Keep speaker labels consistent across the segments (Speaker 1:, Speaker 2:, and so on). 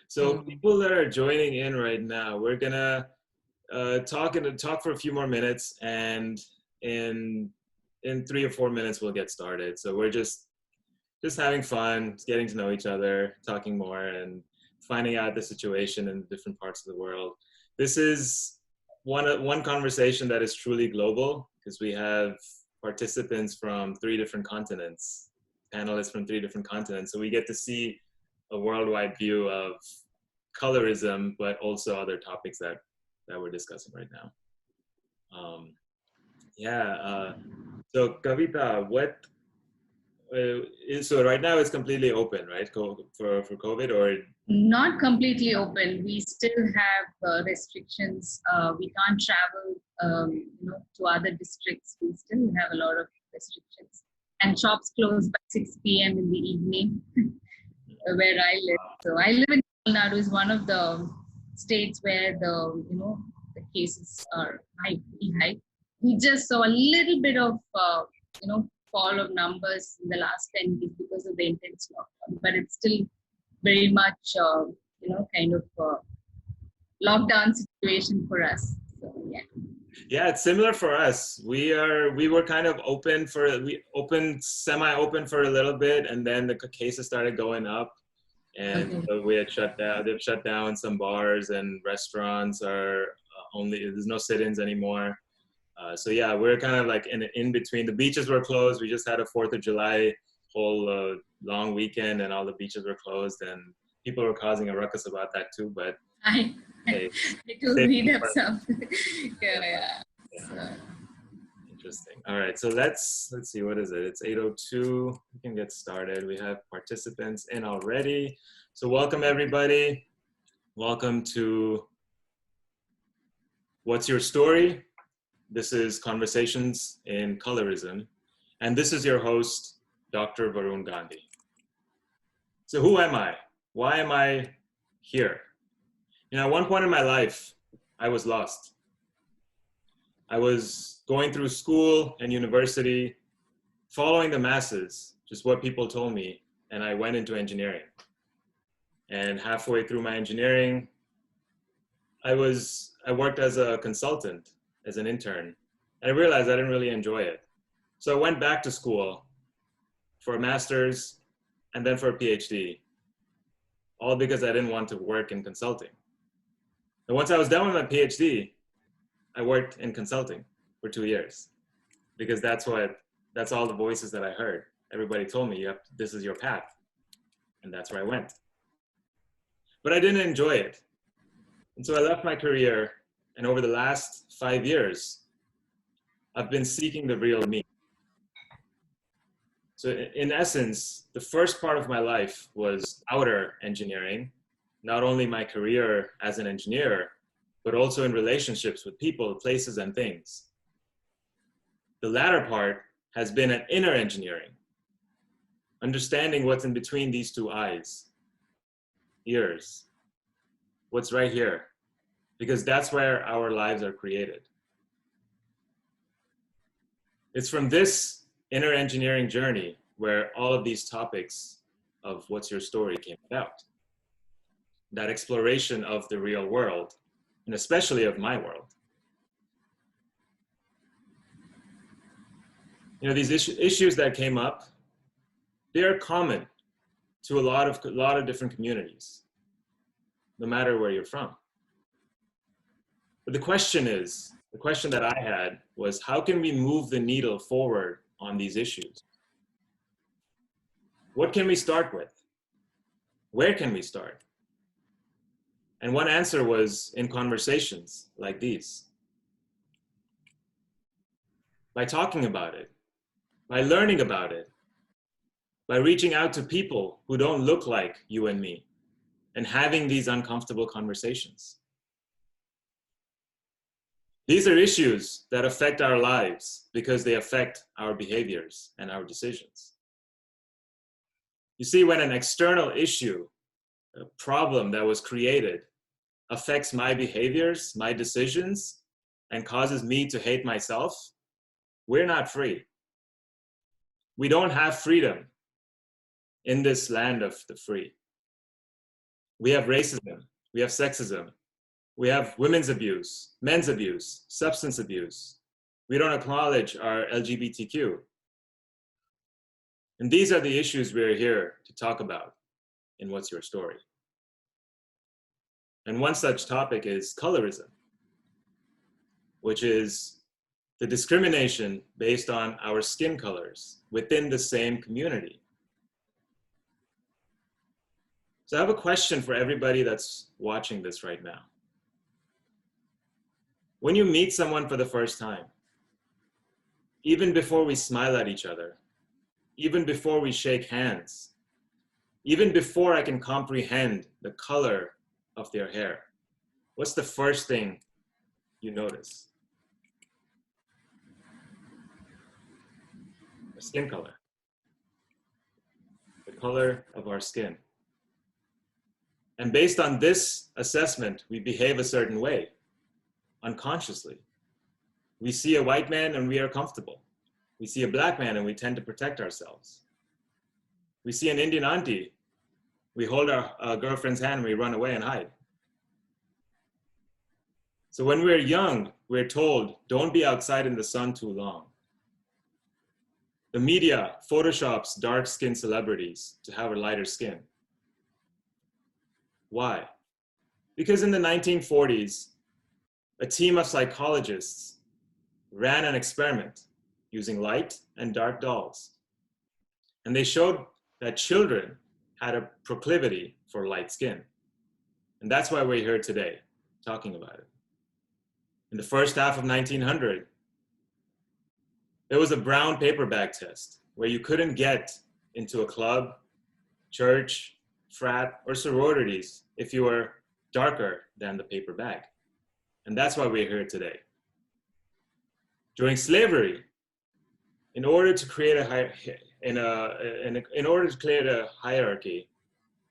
Speaker 1: So people that are joining in right now, we're gonna talk for a few more minutes, and in 3 or 4 minutes we'll get started. So we're just having fun, getting to know each other, talking more, and finding out the situation in different parts of the world. This is one conversation that is truly global, because we have participants from 3 different continents, panelists from 3 different continents. So we get to see a worldwide view of colorism, but also other topics that we're discussing right now. So Kavita, so right now it's completely open, right, for COVID, or?
Speaker 2: Not completely open. We still have restrictions. We can't travel, to other districts. We still have a lot of restrictions. And shops close by 6 p.m. in the evening, where I live. So I live in Tamil Nadu, is one of the states where the cases are pretty high. We just saw a little bit of, fall of numbers in the last 10 days because of the intense lockdown, but it's still very much, lockdown situation for us. So, yeah.
Speaker 1: Yeah, it's similar for us. We were kind of semi-open for a little bit, and then the cases started going up, and so we had shut down. They've shut down some bars, and restaurants are there's no sit-ins anymore. So yeah, we're kind of like in between. The beaches were closed. We just had a 4th of July whole long weekend, and all the beaches were closed, and people were causing a ruckus about that too. But
Speaker 2: I do read up something. Yeah. So.
Speaker 1: Interesting. All right, so let's see, what is it? It's 8:02. We can get started. We have participants in already. So welcome everybody. Welcome to What's Your Story? This is Conversations in Colorism, and this is your host, Dr. Varun Gandhi. So who am I? Why am I here? At one point in my life, I was lost. I was going through school and university, following the masses, just what people told me, and I went into engineering. And halfway through my engineering, I worked as a consultant, as an intern, and I realized I didn't really enjoy it. So I went back to school for a master's and then for a PhD, all because I didn't want to work in consulting. And once I was done with my PhD, I worked in consulting for 2 years, because that's all the voices that I heard. Everybody told me, yep, this is your path. And that's where I went. But I didn't enjoy it. And so I left my career, and over the last 5 years, I've been seeking the real me. So in essence, the first part of my life was outer engineering, not only my career as an engineer, but also in relationships with people, places, and things. The latter part has been an inner engineering, understanding what's in between these 2 eyes, ears, what's right here, because that's where our lives are created. It's from this inner engineering journey where all of these topics of What's Your Story came about. That exploration of the real world, and especially of my world. These issues that came up, they are common to a lot of different communities, no matter where you're from. But the question that I had was, how can we move the needle forward on these issues? What can we start with? Where can we start? And one answer was in conversations like these. By talking about it, by learning about it, by reaching out to people who don't look like you and me, and having these uncomfortable conversations. These are issues that affect our lives because they affect our behaviors and our decisions. You see, when an external issue, a problem that was created, affects my behaviors, my decisions, and causes me to hate myself, we're not free. We don't have freedom in this land of the free. We have racism, we have sexism, we have women's abuse, men's abuse, substance abuse. We don't acknowledge our LGBTQ. And these are the issues we're here to talk about in What's Your Story? And one such topic is colorism, which is the discrimination based on our skin colors within the same community. So I have a question for everybody that's watching this right now. When you meet someone for the first time, even before we smile at each other, even before we shake hands, even before I can comprehend the color of their hair, what's the first thing you notice? The skin color. The color of our skin. And based on this assessment, we behave a certain way, unconsciously. We see a white man and we are comfortable. We see a black man and we tend to protect ourselves. We see an Indian auntie, we hold our girlfriend's hand and we run away and hide. So when we're young, we're told, don't be outside in the sun too long. The media photoshops dark-skinned celebrities to have a lighter skin. Why? Because in the 1940s, a team of psychologists ran an experiment using light and dark dolls. And they showed that children had a proclivity for light skin. And that's why we're here today, talking about it. In the first half of 1900, there was a brown paper bag test where you couldn't get into a club, church, frat, or sororities if you were darker than the paper bag. And that's why we're here today. During slavery, in order to create a hierarchy,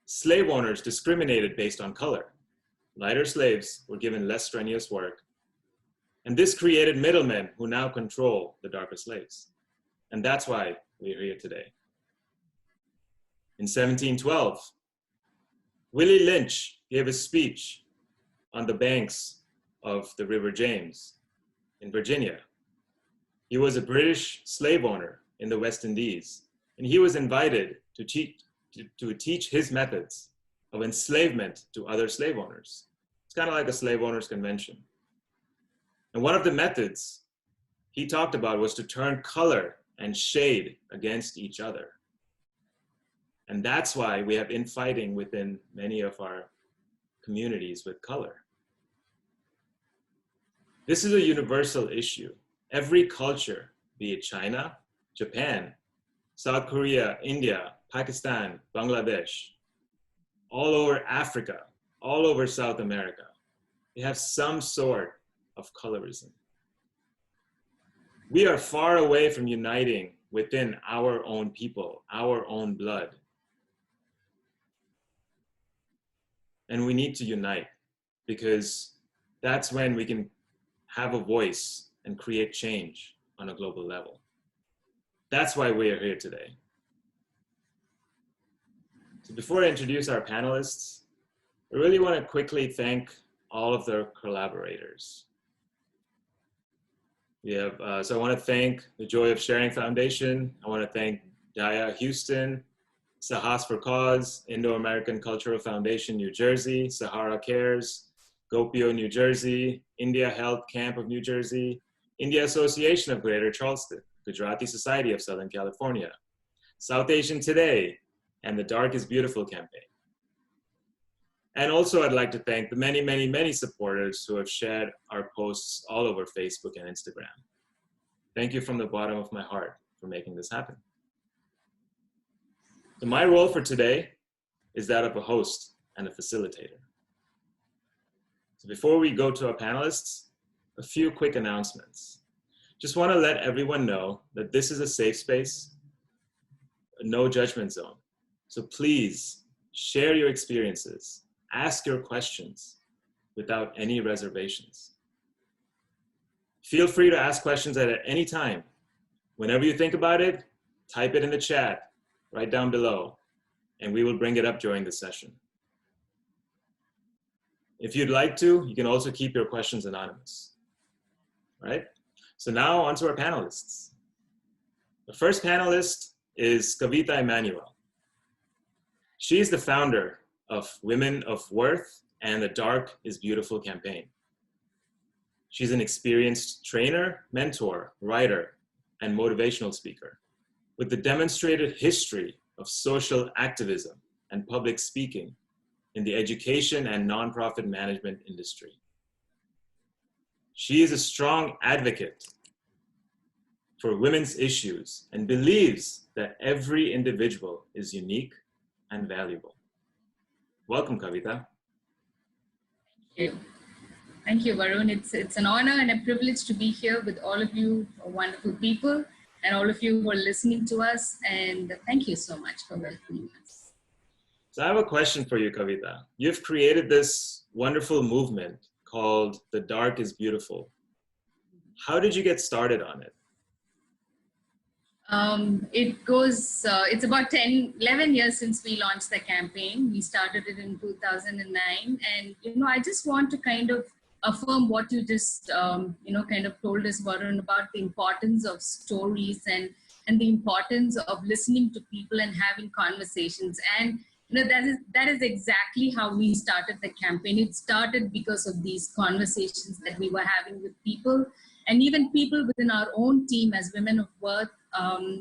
Speaker 1: slave owners discriminated based on color. Lighter slaves were given less strenuous work. And this created middlemen who now control the darker slaves. And that's why we're here today. In 1712, Willie Lynch gave a speech on the banks of the River James in Virginia. He was a British slave owner in the West Indies, and he was invited to teach his methods of enslavement to other slave owners. It's kind of like a slave owners convention. And one of the methods he talked about was to turn color and shade against each other. And that's why we have infighting within many of our communities with color. This is a universal issue. Every culture, be it China, Japan, South Korea, India, Pakistan, Bangladesh, all over Africa, all over South America, they have some sort of colorism. We are far away from uniting within our own people, our own blood. And we need to unite, because that's when we can have a voice and create change on a global level. That's why we are here today. So before I introduce our panelists, I really want to quickly thank all of the collaborators. So I want to thank the Joy of Sharing Foundation. I want to thank Daya Houston, Sahas for Cause, Indo-American Cultural Foundation, New Jersey, Sahara Cares, Gopio, New Jersey, India Health Camp of New Jersey, India Association of Greater Charleston, Gujarati Society of Southern California, South Asian Today, and the Dark is Beautiful campaign. And also I'd like to thank the many, many, many supporters who have shared our posts all over Facebook and Instagram. Thank you from the bottom of my heart for making this happen. So my role for today is that of a host and a facilitator. So before we go to our panelists, a few quick announcements. Just want to let everyone know that this is a safe space, a no judgment zone. So please share your experiences, ask your questions without any reservations. Feel free to ask questions at any time. Whenever you think about it, type it in the chat right down below, and we will bring it up during the session. If you'd like to, you can also keep your questions anonymous, right? So now on to our panelists. The first panelist is Kavita Emanuel. She is the founder of Women of Worth and the Dark is Beautiful campaign. She's an experienced trainer, mentor, writer, and motivational speaker with a demonstrated history of social activism and public speaking in the education and nonprofit management industry. She is a strong advocate for women's issues and believes that every individual is unique and valuable. Welcome, Kavita.
Speaker 2: Thank you. Thank you, Varun. It's an honor and a privilege to be here with all of you wonderful people and all of you who are listening to us. And thank you so much for welcoming us.
Speaker 1: So I have a question for you, Kavita. You've created this wonderful movement called The Dark is Beautiful. How did you get started on it?
Speaker 2: It's about 11 years since we launched the campaign. We started it in 2009. And, I just want to kind of affirm what you just, kind of told us, Varun, about the importance of stories and the importance of listening to people and having conversations. And, that is exactly how we started the campaign. It started because of these conversations that we were having with people and even people within our own team as Women of Worth.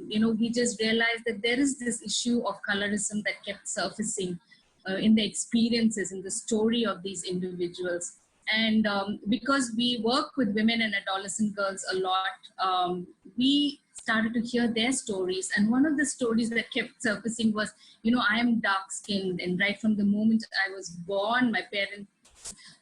Speaker 2: We just realized that there is this issue of colorism that kept surfacing in the experiences, in the story of these individuals. And because we work with women and adolescent girls a lot, we started to hear their stories. And one of the stories that kept surfacing was, I am dark-skinned. And right from the moment I was born, my parents,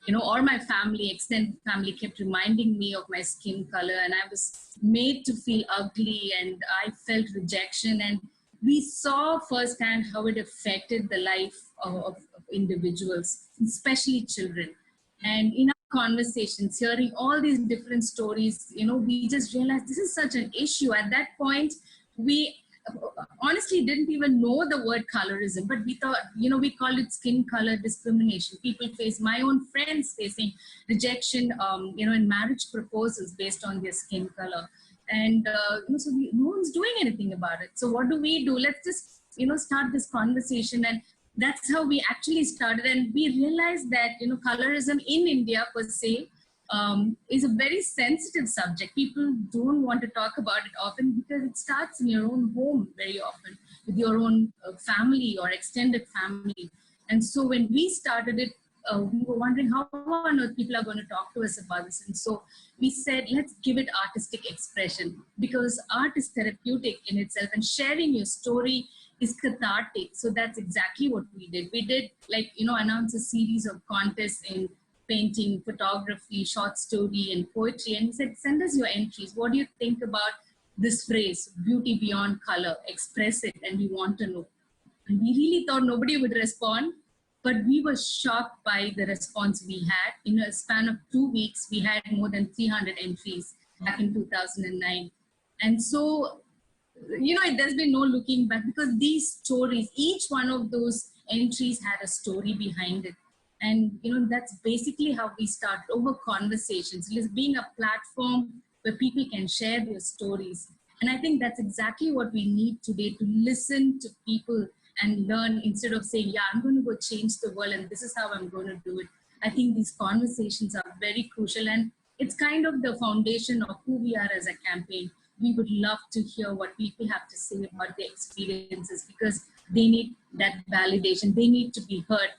Speaker 2: or my family, extended family, kept reminding me of my skin color. And I was made to feel ugly and I felt rejection. And we saw firsthand how it affected the life of individuals, especially children. And in our conversations, hearing all these different stories, we just realized this is such an issue. At that point, we honestly didn't even know the word colorism, but we thought, we called it skin color discrimination. People face, my own friends facing rejection, in marriage proposals based on their skin color. And, so no one's doing anything about it. So what do? Let's just, start this conversation. And that's how we actually started. And we realized that, colorism in India per se is a very sensitive subject. People don't want to talk about it often because it starts in your own home very often with your own family or extended family. And so when we started it, we were wondering how on earth people are going to talk to us about this. And so we said, let's give it artistic expression because art is therapeutic in itself and sharing your story is cathartic. So that's exactly what we did. We did announce a series of contests in painting, photography, short story, and poetry. And we said, send us your entries. What do you think about this phrase, beauty beyond color? Express it, and we want to know. And we really thought nobody would respond, but we were shocked by the response we had. In a span of 2 weeks, we had more than 300 entries back in 2009. And so, there's been no looking back because these stories, each one of those entries had a story behind it. And, that's basically how we started over conversations, being a platform where people can share their stories. And I think that's exactly what we need today, to listen to people and learn instead of saying, yeah, I'm going to go change the world and this is how I'm going to do it. I think these conversations are very crucial and it's kind of the foundation of who we are as a campaign. We would love to hear what people have to say about their experiences because they need that validation. They need to be heard.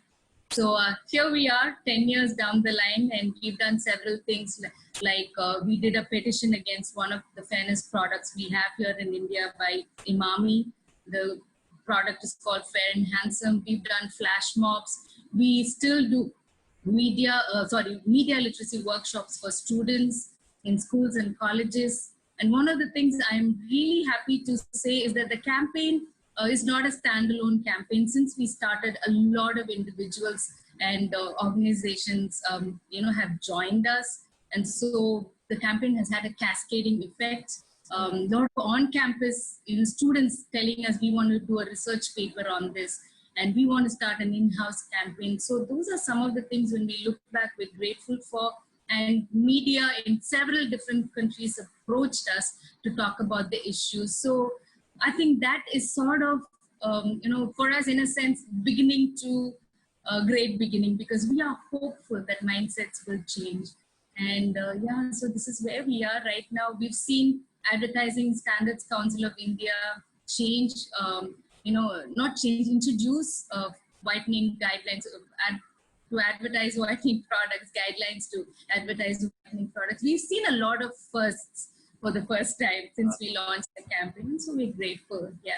Speaker 2: So here we are 10 years down the line and we've done several things like we did a petition against one of the fairness products we have here in India by Imami. The product is called Fair and Handsome. We've done flash mobs. We still do media literacy workshops for students in schools and colleges. And one of the things I'm really happy to say is that the campaign is not a standalone campaign. Since we started, a lot of individuals and organizations, have joined us. And so the campaign has had a cascading effect. A lot of on-campus students telling us we want to do a research paper on this. and we want to start an in-house campaign. So those are some of the things when we look back, we're grateful for. And media in several different countries approached us to talk about the issues. So I think that is sort of, for us, in a sense, beginning to a great beginning, because we are hopeful that mindsets will change. And so this is where we are right now. We've seen Advertising Standards Council of India change, not change, introduce whitening guidelines to advertise whitening products, guidelines to advertise whitening products. We've seen a lot of firsts for the first time since we launched the campaign. So we're grateful. Yeah.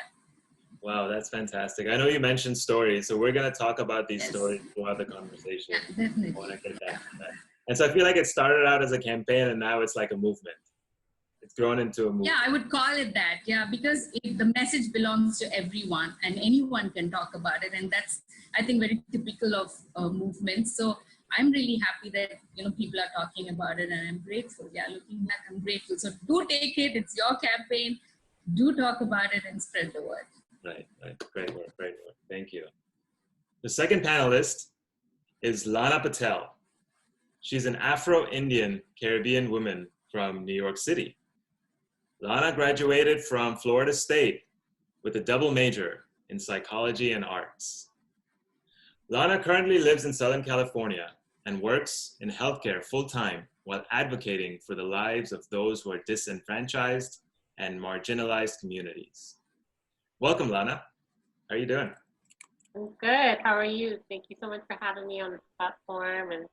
Speaker 1: Wow, that's fantastic. I know you mentioned stories, so we're going to talk about these stories throughout the conversation.
Speaker 2: Yeah, definitely.
Speaker 1: I want to get back to that. And so I feel like it started out as a campaign and now it's like a movement. It's grown into a movement.
Speaker 2: Yeah, I would call it that. Yeah, because the message belongs to everyone and anyone can talk about it. And that's, I think, very typical of movements. So I'm really happy that, people are talking about it, and I'm grateful. Yeah, looking back, I'm grateful. So do take it. It's your campaign. Do talk about it and spread the word.
Speaker 1: Right. Great work. Thank you. The second panelist is Lara Patel. She's an Afro-Indian Caribbean woman from New York City. Lana graduated from Florida State with a double major in psychology and arts. Lana currently lives in Southern California and works in healthcare full-time while advocating for the lives of those who are disenfranchised and marginalized communities. Welcome, Lana. How are you doing?
Speaker 3: I'm good. How are you? Thank you so much for having me on this platform, and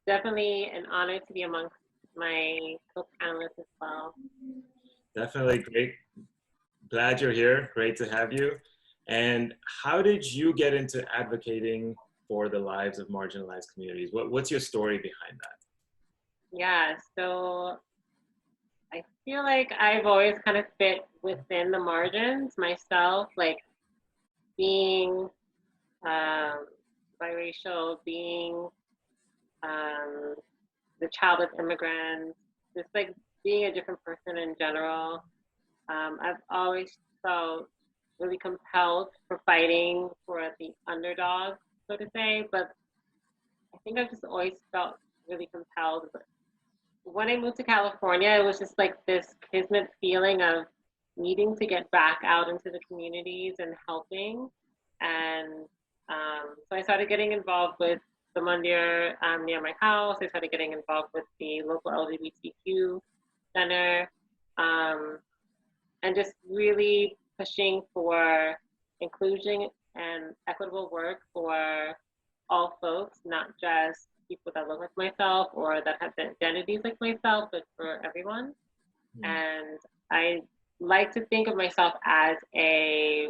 Speaker 3: definitely an honor to be amongst my co-panelists as well.
Speaker 1: Definitely great. Glad you're here. Great to have you. And how did you get into advocating for the lives of marginalized communities? What's your story behind that?
Speaker 3: Yeah, so I feel like I've always kind of fit within the margins myself, like being biracial, being the child of immigrants, just like being a different person in general. I've always felt really compelled for fighting for the underdog, so to say, but I think I've just always felt really compelled. But when I moved to California, it was just like this kismet feeling of needing to get back out into the communities and helping. And so I started getting involved with the Mundir near my house. I started getting involved with the local LGBTQ center, and just really pushing for inclusion and equitable work for all folks, not just people that look like myself or that have identities like myself, but for everyone. Mm. And I like to think of myself as a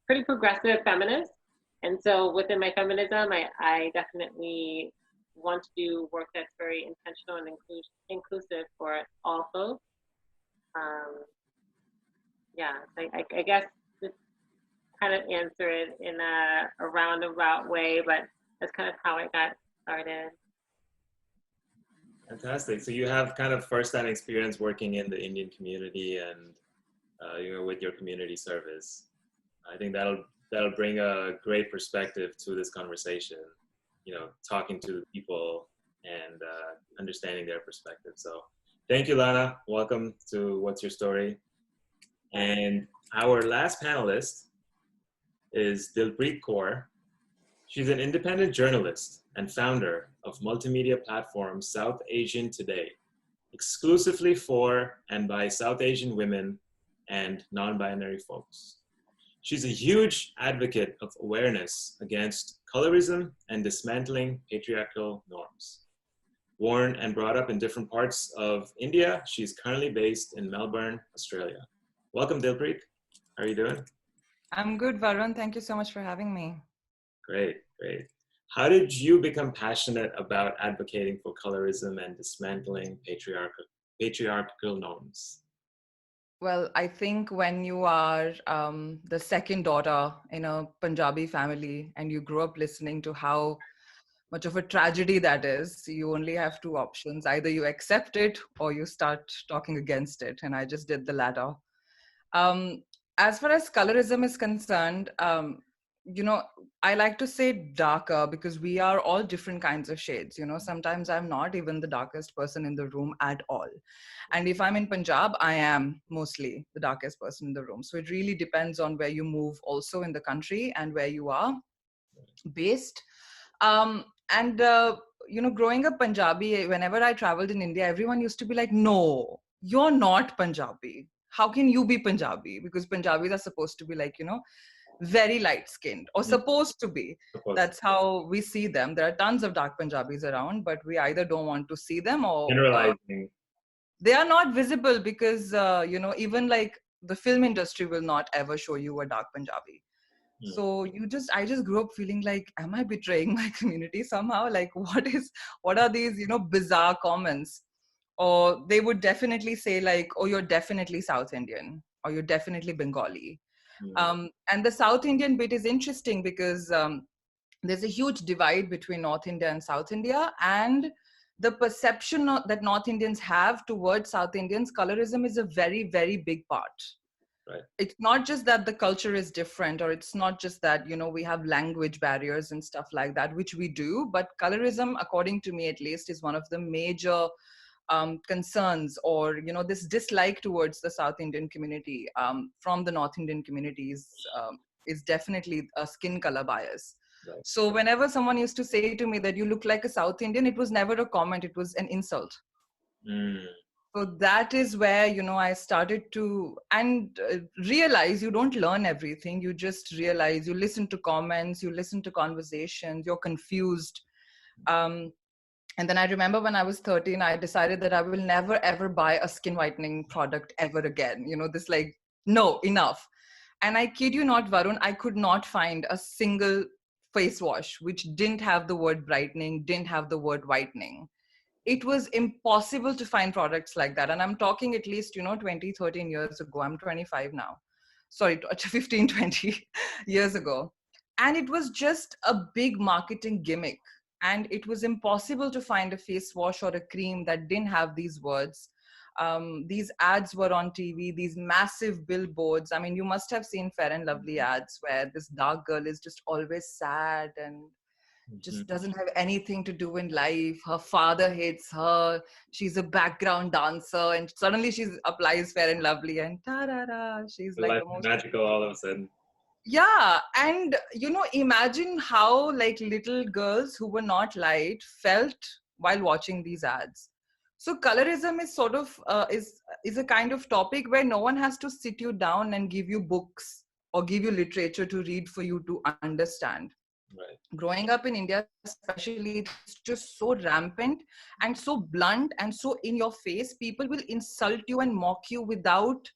Speaker 3: pretty progressive feminist. And so within my feminism, I definitely want to do work that's very intentional and inclusive for all folks. I guess just kind of answer it in a roundabout way, but that's kind of how I got started.
Speaker 1: Fantastic. So you have kind of first-hand experience working in the Indian community and with your community service. I think that'll bring a great perspective to this conversation, talking to people and understanding their perspective. So thank you, Lana. Welcome to What's Your Story? And our last panelist is Dilpreet Kaur. She's an independent journalist and founder of multimedia platform South Asian Today, exclusively for and by South Asian women and non-binary folks. She's a huge advocate of awareness against colorism and dismantling patriarchal norms. Born and brought up in different parts of India, she's currently based in Melbourne, Australia. Welcome, Dilpreet. How are you doing?
Speaker 4: I'm good, Varun. Thank you so much for having me.
Speaker 1: Great. How did you become passionate about advocating for colorism and dismantling patriarchal norms?
Speaker 4: Well, I think when you are the second daughter in a Punjabi family and you grow up listening to how much of a tragedy that is, you only have two options. Either you accept it or you start talking against it. And I just did the latter. as far as colorism is concerned, you know, I like to say darker because we are all different kinds of shades. You know, sometimes I'm not even the darkest person in the room at all. And if I'm in Punjab, I am mostly the darkest person in the room. So it really depends on where you move also in the country and where you are based. And you know, growing up Punjabi, whenever I traveled in India, everyone used to be like, no, you're not Punjabi. How can you be Punjabi? Because Punjabis are supposed to be like, you know, very light skinned or
Speaker 1: Mm.
Speaker 4: supposed to be.
Speaker 1: Supposed
Speaker 4: That's how we see them. There are tons of dark Punjabis around, but we either don't want to see them or
Speaker 1: generalizing.
Speaker 4: they are not visible because, you know, even like the film industry will not ever show you a dark Punjabi.
Speaker 1: Mm.
Speaker 4: So I just grew up feeling like, am I betraying my community somehow? Like, what are these, you know, bizarre comments? Or they would definitely say like, oh, you're definitely South Indian or you're definitely Bengali. And the South Indian bit is interesting because there's a huge divide between North India and South India, and the perception that North Indians have towards South Indians, colorism is a very, very big part.
Speaker 1: Right.
Speaker 4: It's not just that the culture is different, or it's not just that, you know, we have language barriers and stuff like that, which we do, but colorism, according to me at least, is one of the major concerns, or, you know, this dislike towards the South Indian community from the North Indian communities is definitely a skin color bias.
Speaker 1: Right.
Speaker 4: So whenever someone used to say to me that you look like a South Indian, it was never a comment, it was an insult. So that is where, you know, I started to realize you don't learn everything. You just realize, you listen to comments, you listen to conversations, you're confused. And then I remember when I was 13, I decided that I will never, ever buy a skin whitening product ever again. You know, this like, no, enough. And I kid you not, Varun, I could not find a single face wash which didn't have the word brightening, didn't have the word whitening. It was impossible to find products like that. And I'm talking at least, you know, 20, 13 years ago. I'm 25 now. Sorry, 15, 20 years ago. And it was just a big marketing gimmick. And it was impossible to find a face wash or a cream that didn't have these words. These ads were on TV, these massive billboards. I mean, you must have seen Fair and Lovely ads where this dark girl is just always sad and just doesn't have anything to do in life. Her father hates her. She's a background dancer, and suddenly she applies Fair and Lovely, and ta-da-da, she's like
Speaker 1: Life
Speaker 4: the most
Speaker 1: magical all of a sudden.
Speaker 4: yeah. And you know, imagine how like little girls who were not light felt while watching these ads. So colorism is sort of is a kind of topic where no one has to sit you down and give you books or give you literature to read for you to understand.
Speaker 1: Right.
Speaker 4: Growing up in India, especially, it's just so rampant and so blunt and so in your face. People will insult you and mock you without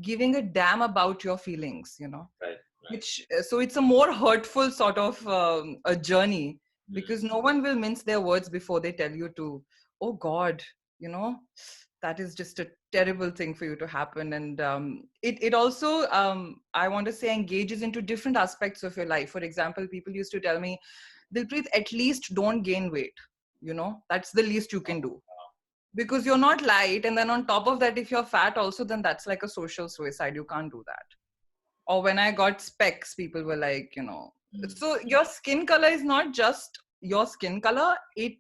Speaker 4: giving a damn about your feelings, you know.
Speaker 1: Right.
Speaker 4: Which so it's a more hurtful sort of a journey, because no one will mince their words before they tell you to, oh God, you know, that is just a terrible thing for you to happen. And it also I want to say engages into different aspects of your life. For example, people used to tell me, Dilpreet, at least don't gain weight, you know, that's the least you can do, because you're not light. And then on top of that, if you're fat also, then that's like a social suicide. You can't do that. Or when I got specs, people were like, you know, so your skin color is not just your skin color. It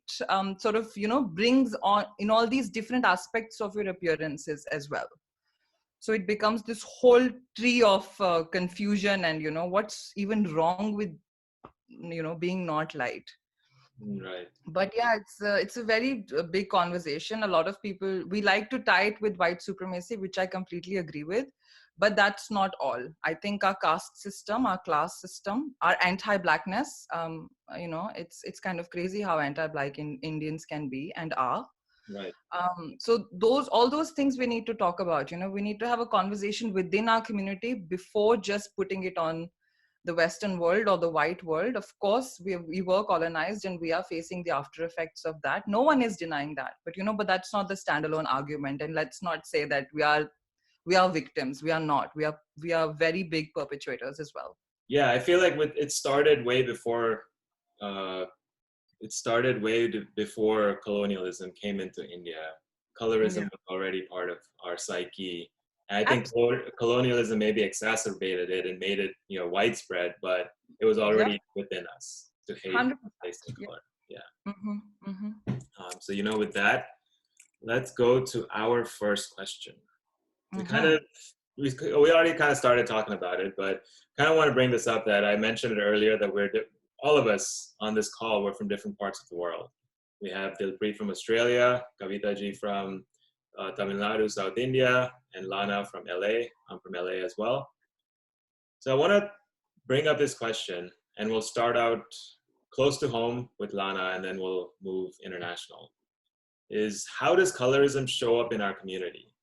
Speaker 4: sort of, you know, brings on in all these different aspects of your appearances as well. So it becomes this whole tree of confusion and, you know, what's even wrong with, you know, being not light.
Speaker 1: Right.
Speaker 4: But yeah, it's a very big conversation. A lot of people, we like to tie it with white supremacy, which I completely agree with, but that's not all. I think our caste system, our class system, our anti-blackness, you know, it's kind of crazy how anti-black Indians can be and are.
Speaker 1: Right.
Speaker 4: So all those things we need to talk about. You know, we need to have a conversation within our community before just putting it on the Western world or the white world. Of course, we were colonized and we are facing the after effects of that. No one is denying that. But, you know, but that's not the standalone argument. And let's not say that we are victims. We are not. We are very big perpetrators as well.
Speaker 1: Yeah, I feel like it started way before. Before colonialism came into India. Colorism was already part of our psyche And I think colonialism maybe exacerbated it and made it, widespread, but it was already within us to hate
Speaker 4: 100%.
Speaker 1: race and color. Yeah.
Speaker 4: Mm-hmm. Mm-hmm.
Speaker 1: So, with that, let's go to our first question. We already kind of started talking about it, but kind of want to bring this up that I mentioned it earlier that all of us on this call, we're from different parts of the world. We have Dilpreet from Australia, Kavita ji from Tamil Nadu, South India, and Lana from LA. I'm from LA as well. So I want to bring up this question, and we'll start out close to home with Lana, and then we'll move international. Is how does colorism show up in our community?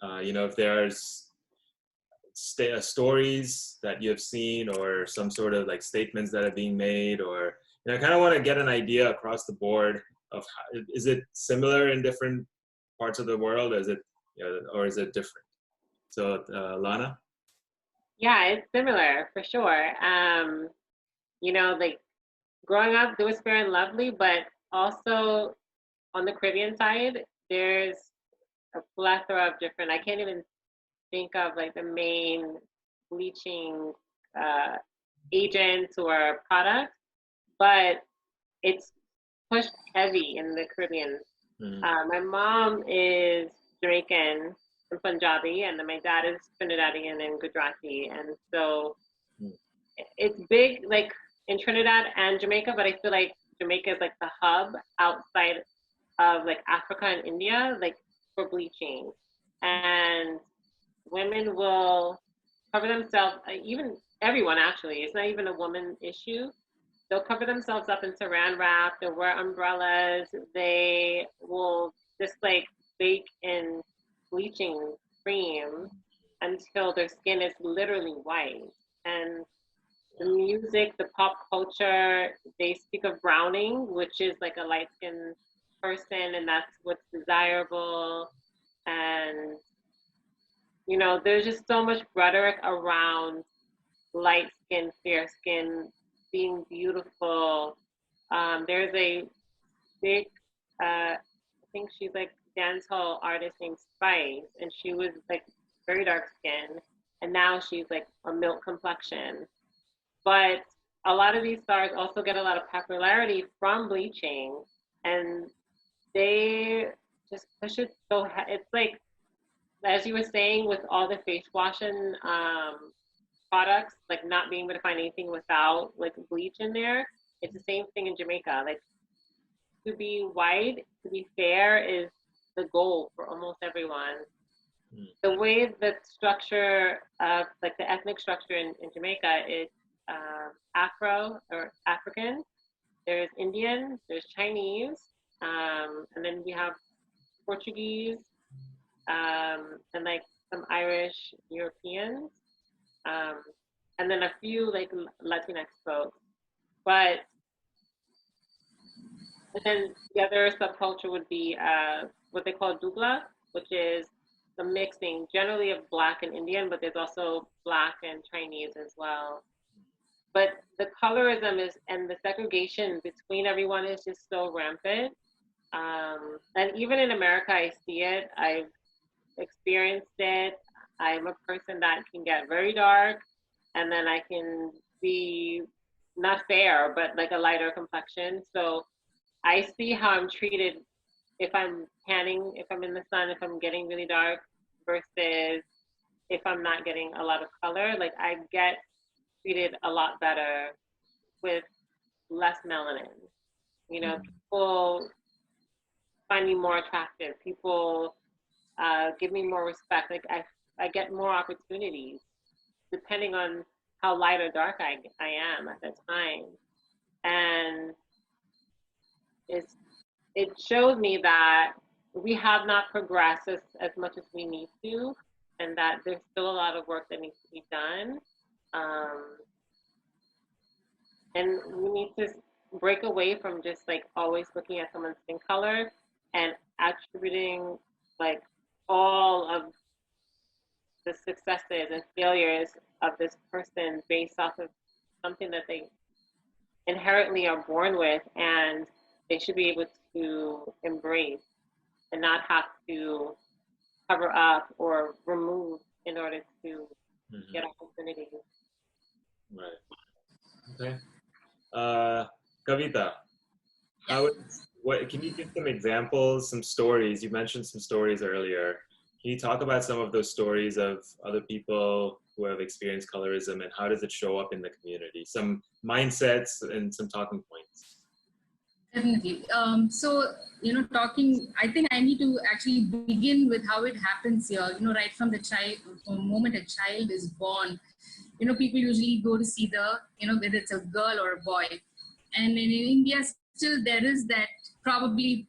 Speaker 1: If there's stories that you have seen or some sort of like statements that are being made, or I kind of want to get an idea across the board of is it similar in different parts of the world? Or is it different? So Lana?
Speaker 3: Yeah, it's similar for sure. Like growing up, there was Fair and Lovely, but also on the Caribbean side, there's a plethora of different, I can't even think of like the main bleaching agents or products, but it's pushed heavy in the Caribbean. My mom is Jamaican and Punjabi, and then my dad is Trinidadian and Gujarati, and so it's big like in Trinidad and Jamaica, but I feel like Jamaica is like the hub outside of like Africa and India, like for bleaching. And women will cover themselves, even everyone actually, it's not even a woman issue. They'll cover themselves up in saran wrap, they'll wear umbrellas, they will just like bake in bleaching cream until their skin is literally white. And the music, the pop culture, they speak of browning, which is like a light-skinned person, and that's what's desirable. And there's just so much rhetoric around light skin, fair skin, being beautiful. There's a big, I think she's like dancehall artist named Spice, and she was like very dark skin, and now she's like a milk complexion. But a lot of these stars also get a lot of popularity from bleaching, and they just push it so it's like, as you were saying, with all the face washing products, like not being able to find anything without like bleach in there. It's the same thing in Jamaica. Like to be white, to be fair is the goal for almost everyone. The way the structure of like the ethnic structure in Jamaica is Afro or African. There's Indian, there's Chinese, and then we have Portuguese, and like some Irish Europeans, and then a few like Latinx folks. But and then the other subculture would be what they call Dubla, which is the mixing generally of Black and Indian, but there's also Black and Chinese as well. But the colorism and the segregation between everyone is just so rampant. And even in America, I see it. I've experienced it. I'm a person that can get very dark, and then I can be not fair, but like a lighter complexion. So I see how I'm treated if I'm tanning, if I'm in the sun, if I'm getting really dark, versus if I'm not getting a lot of color. Like I get treated a lot better with less melanin. People find me more attractive. People give me more respect. Like I get more opportunities depending on how light or dark I am at that time. And it shows me that we have not progressed as much as we need to, and that there's still a lot of work that needs to be done. And we need to break away from just like always looking at someone's skin color and attributing like all of the successes and failures of this person based off of something that they inherently are born with, and they should be able to embrace and not have to cover up or remove in order to get opportunities.
Speaker 1: Right. Okay. Kavita, can you give some examples, some stories? You mentioned some stories earlier. Can you talk about some of those stories of other people who have experienced colorism and how does it show up in the community? Some mindsets and some talking points.
Speaker 2: Definitely. So, I think I need to actually begin with how it happens here, right from from the moment a child is born. People usually go to see whether it's a girl or a boy. And in India, still there is that probably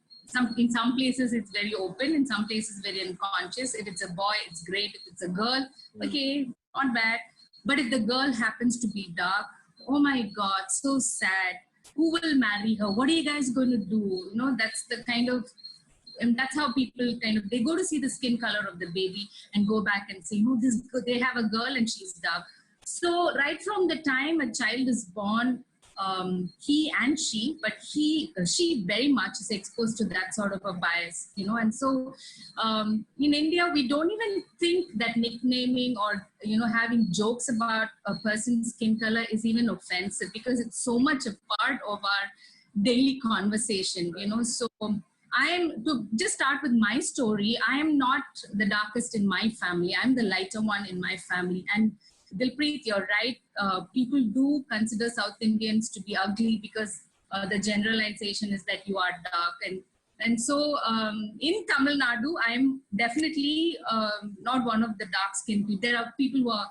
Speaker 2: in some places it's very open, in some places very unconscious. If it's a boy, it's great. If it's a girl, okay, not bad. But if the girl happens to be dark, oh my God, so sad. Who will marry her? What are you guys going to do? That's the kind of, and that's how people they go to see the skin color of the baby and go back and say, they have a girl and she's dark. So right from the time a child is born, he and she, but she very much is exposed to that sort of a bias, and so in India, we don't even think that nicknaming or, having jokes about a person's skin color is even offensive because it's so much a part of our daily conversation, so to just start with my story, I am not the darkest in my family. I'm the lighter one in my family. And Dilpreet, you're right. People do consider South Indians to be ugly because the generalization is that you are dark. And so in Tamil Nadu, I'm definitely not one of the dark-skinned people. There are people who are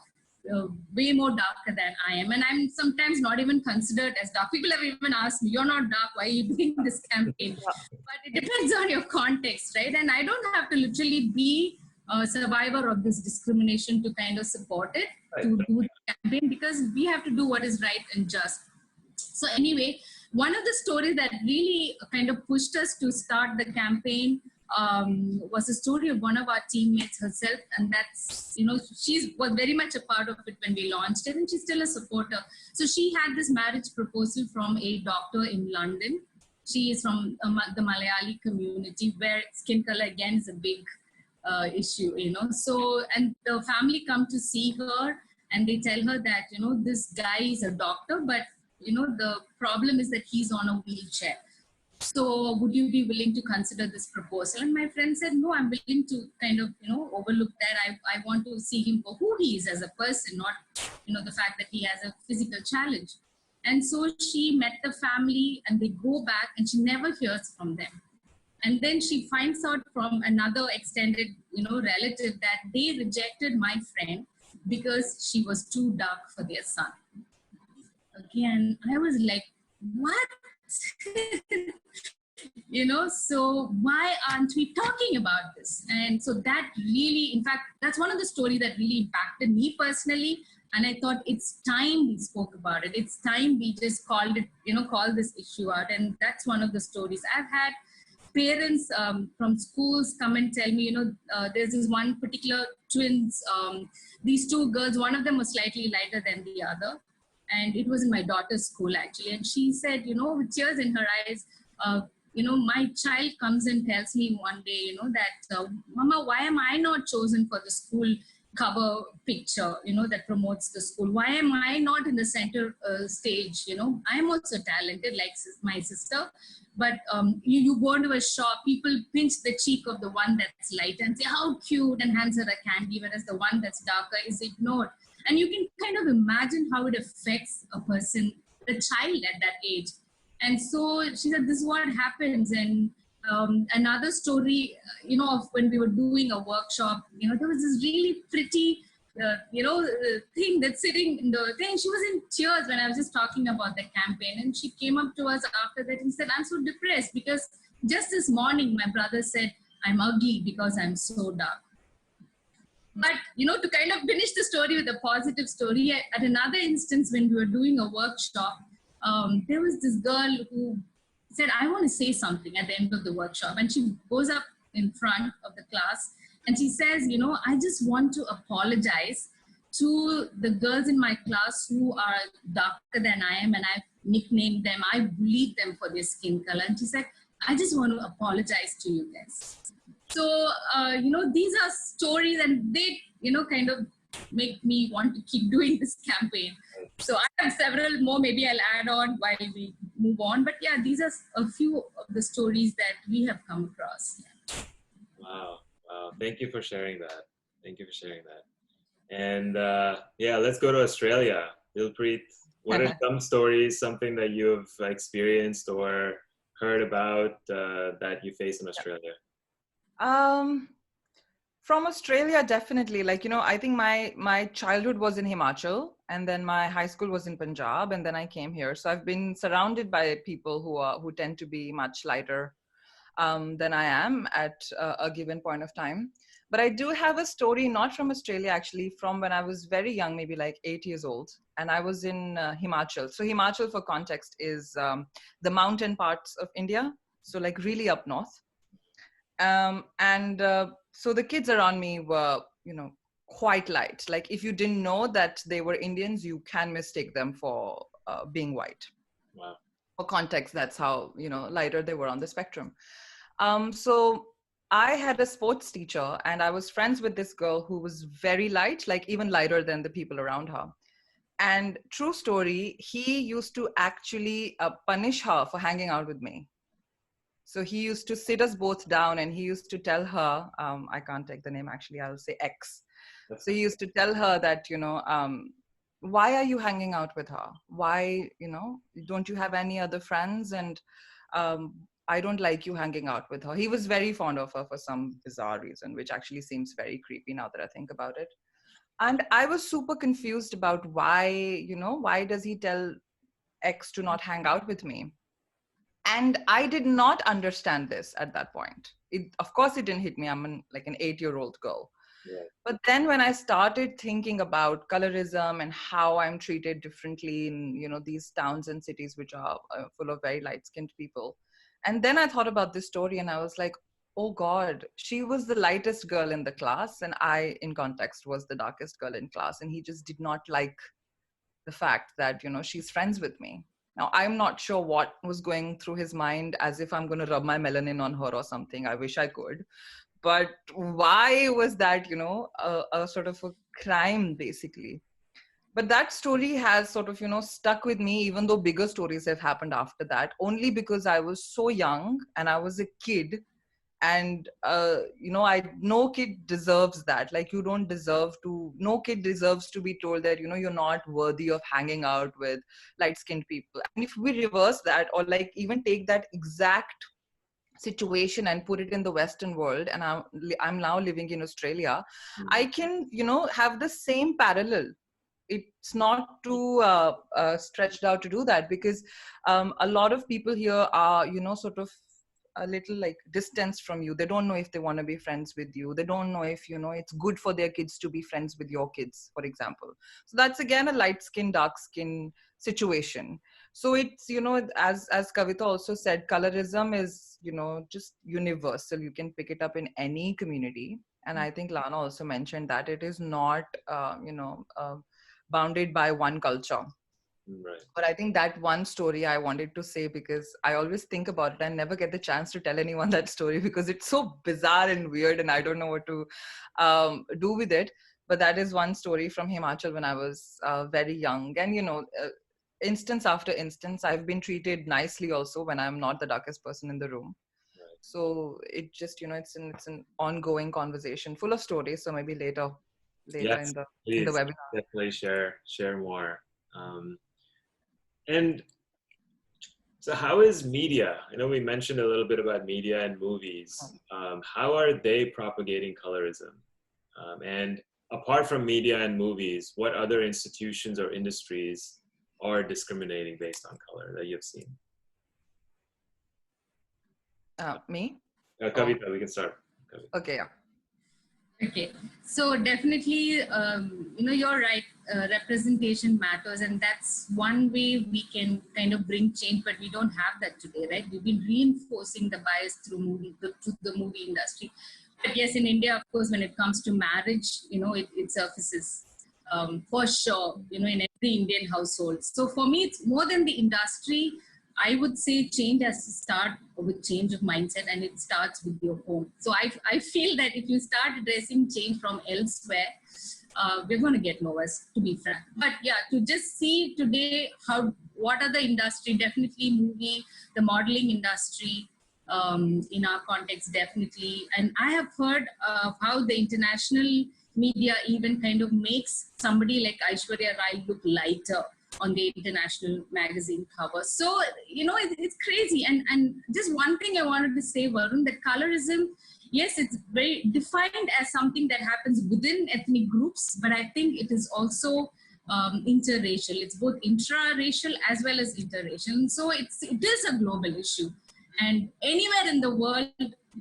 Speaker 2: way more darker than I am. And I'm sometimes not even considered as dark. People have even asked me, you're not dark, why are you doing this campaign? But it depends on your context, right? And I don't have to literally be a survivor of this discrimination to kind of support it, to do the campaign, because we have to do what is right and just. So anyway, one of the stories that really kind of pushed us to start the campaign was a story of one of our teammates herself. And that's, she was very much a part of it when we launched it, and she's still a supporter. So she had this marriage proposal from a doctor in London. She is from the Malayali community, where skin color again is a big issue, So, and the family come to see her and they tell her that, this guy is a doctor, but, the problem is that he's on a wheelchair. So would you be willing to consider this proposal? And my friend said, no, I'm willing to kind of, overlook that. I want to see him for who he is as a person, not, the fact that he has a physical challenge. And so she met the family and they go back and she never hears from them. And then she finds out from another extended, relative that they rejected my friend because she was too dark for their son. Again, I was like, what? So why aren't we talking about this? And so that really, in fact, that's one of the stories that really impacted me personally. And I thought it's time we spoke about it. It's time we just called this issue out. And that's one of the stories. I've had parents from schools come and tell me, there's this one particular twins, these two girls, one of them was slightly lighter than the other. And it was in my daughter's school, actually. And she said, with tears in her eyes, my child comes and tells me one day, that, Mama, why am I not chosen for the school cover picture, that promotes the school? Why am I not in the center stage? I am also talented like my sister. But you go into a shop, people pinch the cheek of the one that's light and say, how cute, and hands her a candy, whereas the one that's darker is ignored. And you can kind of imagine how it affects a person, the child at that age. And so she said, this is what happens. And another story, of when we were doing a workshop, there was this really pretty, thing that's sitting in the thing. She was in tears when I was just talking about the campaign. And she came up to us after that and said, I'm so depressed because just this morning, my brother said, I'm ugly because I'm so dark. But, to kind of finish the story with a positive story, at another instance, when we were doing a workshop, there was this girl who said, I want to say something at the end of the workshop. And she goes up in front of the class and she says, I just want to apologize to the girls in my class who are darker than I am, and I've nicknamed them, I bullied them for their skin color. And she said, I just want to apologize to you guys. So, these are stories, and they, kind of make me want to keep doing this campaign. So I have several more, maybe I'll add on while we move on. But yeah, these are a few of the stories that we have come across.
Speaker 1: Wow. Wow. Thank you for sharing that. Thank you for sharing that. And yeah, let's go to Australia. Dilpreet, what are some stories, something that you've experienced or heard about that you face in Australia?
Speaker 4: From Australia, definitely. Like, I think my childhood was in Himachal, and then my high school was in Punjab, and then I came here. So I've been surrounded by people who tend to be much lighter than I am at a given point of time. But I do have a story, not from Australia, actually, from when I was very young, maybe like 8 years old. And I was in Himachal. So Himachal, for context, is the mountain parts of India. So like really up north. So the kids around me were, quite light. Like if you didn't know that they were Indians, you can mistake them for being white.
Speaker 1: Wow.
Speaker 4: For context, that's how, lighter they were on the spectrum. So I had a sports teacher, and I was friends with this girl who was very light, like even lighter than the people around her. And true story, he used to actually punish her for hanging out with me. So he used to sit us both down, and he used to tell her, I can't take the name, actually, I'll say X. So he used to tell her that, why are you hanging out with her? Why, don't you have any other friends? And I don't like you hanging out with her. He was very fond of her for some bizarre reason, which actually seems very creepy now that I think about it. And I was super confused about why, why does he tell X to not hang out with me? And I did not understand this at that point. Of course, it didn't hit me. I'm like an 8-year-old girl.
Speaker 1: Yeah.
Speaker 4: But then when I started thinking about colorism and how I'm treated differently in, these towns and cities which are full of very light-skinned people. And then I thought about this story, and I was like, oh God, she was the lightest girl in the class. And I, in context, was the darkest girl in class. And he just did not like the fact that, she's friends with me. Now, I'm not sure what was going through his mind, as if I'm going to rub my melanin on her or something. I wish I could. But why was that, a sort of a crime, basically? But that story has sort of, stuck with me, even though bigger stories have happened after that, only because I was so young and I was a kid. And, no kid deserves that. Like, no kid deserves to be told that, you're not worthy of hanging out with light-skinned people. And if we reverse that, or like even take that exact situation and put it in the Western world, and I'm now living in Australia, I can, have the same parallel. It's not too stretched out to do that, because a lot of people here are, sort of a little like distance from you. They don't know if they want to be friends with you. They don't know if, it's good for their kids to be friends with your kids, for example. So that's again a light skin, dark skin situation. So it's, as Kavita also said, colorism is, just universal. You can pick it up in any community. And I think Lana also mentioned that it is not, bounded by one culture.
Speaker 1: Right.
Speaker 4: But I think that one story I wanted to say, because I always think about it and never get the chance to tell anyone that story, because it's so bizarre and weird and I don't know what to do with it. But that is one story from Himachal when I was very young. And, instance after instance, I've been treated nicely also when I'm not the darkest person in the room.
Speaker 1: Right.
Speaker 4: So it just, it's an ongoing conversation full of stories. So maybe later
Speaker 1: Yes,
Speaker 4: in the
Speaker 1: please,
Speaker 4: webinar.
Speaker 1: definitely share more. And so how is media? I know we mentioned a little bit about media and movies. How are they propagating colorism? And apart from media and movies, what other institutions or industries are discriminating based on color that you've seen?
Speaker 4: Me?
Speaker 1: Kavita, we can start. Kavita.
Speaker 4: Okay, yeah.
Speaker 2: Okay, so definitely, you're right. Representation matters, and that's one way we can kind of bring change. But we don't have that today, right? We've been reinforcing the bias through the movie industry. But yes, in India, of course, when it comes to marriage, it surfaces for sure. In every Indian household. So for me, it's more than the industry. I would say change has to start with change of mindset, and it starts with your home. So I feel that if you start addressing change from elsewhere, we're going to get nowhere, to be frank. But yeah, to just see today what are the industry, definitely movie, the modeling industry, in our context, definitely. And I have heard of how the international media even kind of makes somebody like Aishwarya Rai look lighter on the international magazine cover. So, it's crazy. And just one thing I wanted to say, Varun, that colorism, yes, it's very defined as something that happens within ethnic groups, but I think it is also interracial. It's both intra-racial as well as interracial. So it is a global issue. And anywhere in the world,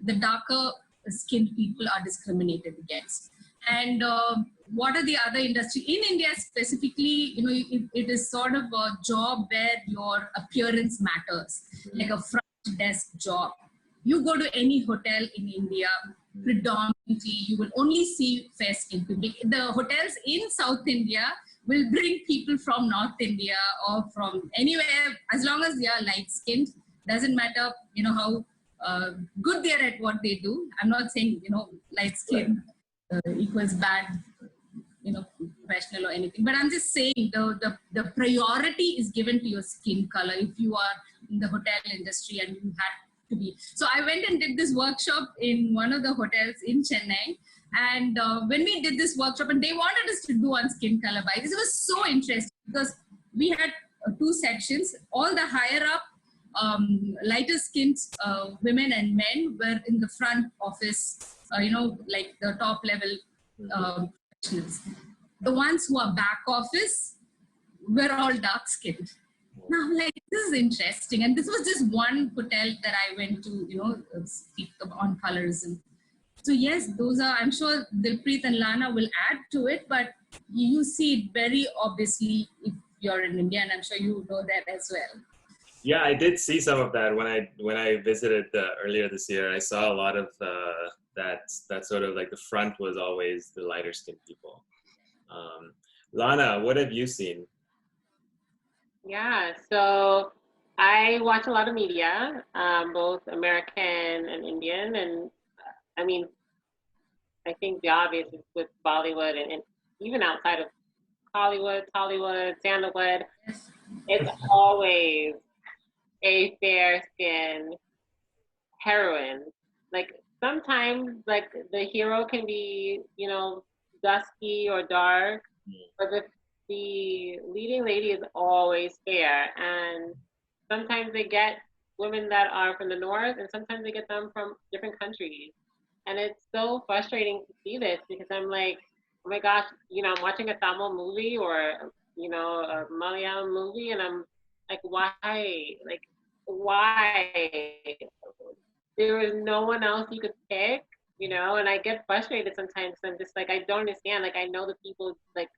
Speaker 2: the darker skinned people are discriminated against. And what are the other industries? In India specifically, it is sort of a job where your appearance matters, like a front desk job. You go to any hotel in India, predominantly, you will only see fair-skinned people. The hotels in South India will bring people from North India or from anywhere, as long as they are light-skinned. Doesn't matter, how good they are at what they do. I'm not saying, light-skinned equals bad, professional or anything. But I'm just saying the priority is given to your skin color if you are in the hotel industry and you had to be. So I went and did this workshop in one of the hotels in Chennai. And when we did this workshop, and they wanted us to do on skin color bias, it was so interesting because we had two sections. All the higher up, lighter skinned women and men were in the front office, like the top level professionals. The ones who are back office were all dark skinned. Now I'm like, this is interesting. And this was just one hotel that I went to, speak on colorism. So yes, those are, I'm sure Dilpreet and Lana will add to it, but you see it very obviously if you're in India, and I'm sure you know that as well.
Speaker 1: Yeah, I did see some of that when I visited earlier this year. I saw a lot of that sort of like the front was always the lighter skinned people. Lana, what have you seen?
Speaker 3: Yeah, so I watch a lot of media, both American and Indian, and I mean, I think the obvious is with Bollywood and even outside of Hollywood, Tollywood, Sandalwood, it's always a fair-skinned heroine. Like sometimes, like the hero can be, dusky or dark, but the leading lady is always fair. And sometimes they get women that are from the north, and sometimes they get them from different countries. And it's so frustrating to see this because I'm like, oh my gosh, I'm watching a Tamil movie or, a Malayalam movie, and I'm like, why? Like, why? There was no one else you could pick, and I get frustrated sometimes. I'm just like, I don't understand. Like, I know the people, like,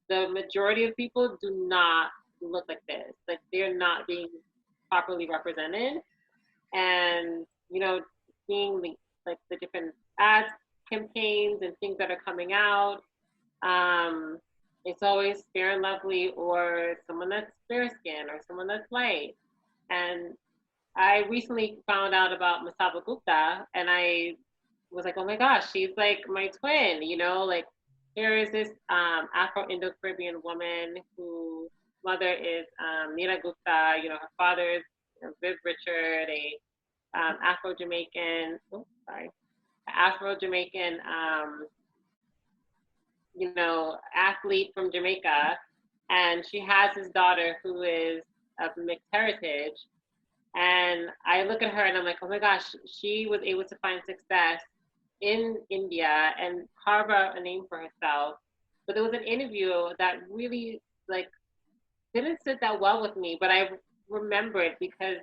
Speaker 3: the majority of people do not look like this. Like, they're not being properly represented. And, seeing the different ad campaigns and things that are coming out, it's always fair and lovely or someone that's fair skin or someone that's light. And I recently found out about Masaba Gupta, and I was like, oh my gosh, she's like my twin, like here is this Afro-Indo-Caribbean woman whose mother is Meera Gupta, her father is Viv Richard, Afro-Jamaican, athlete from Jamaica. And she has this daughter who is of mixed heritage. And I look at her and I'm like, oh my gosh, she was able to find success in India and carve out a name for herself. But there was an interview that really didn't sit that well with me, but I remember it because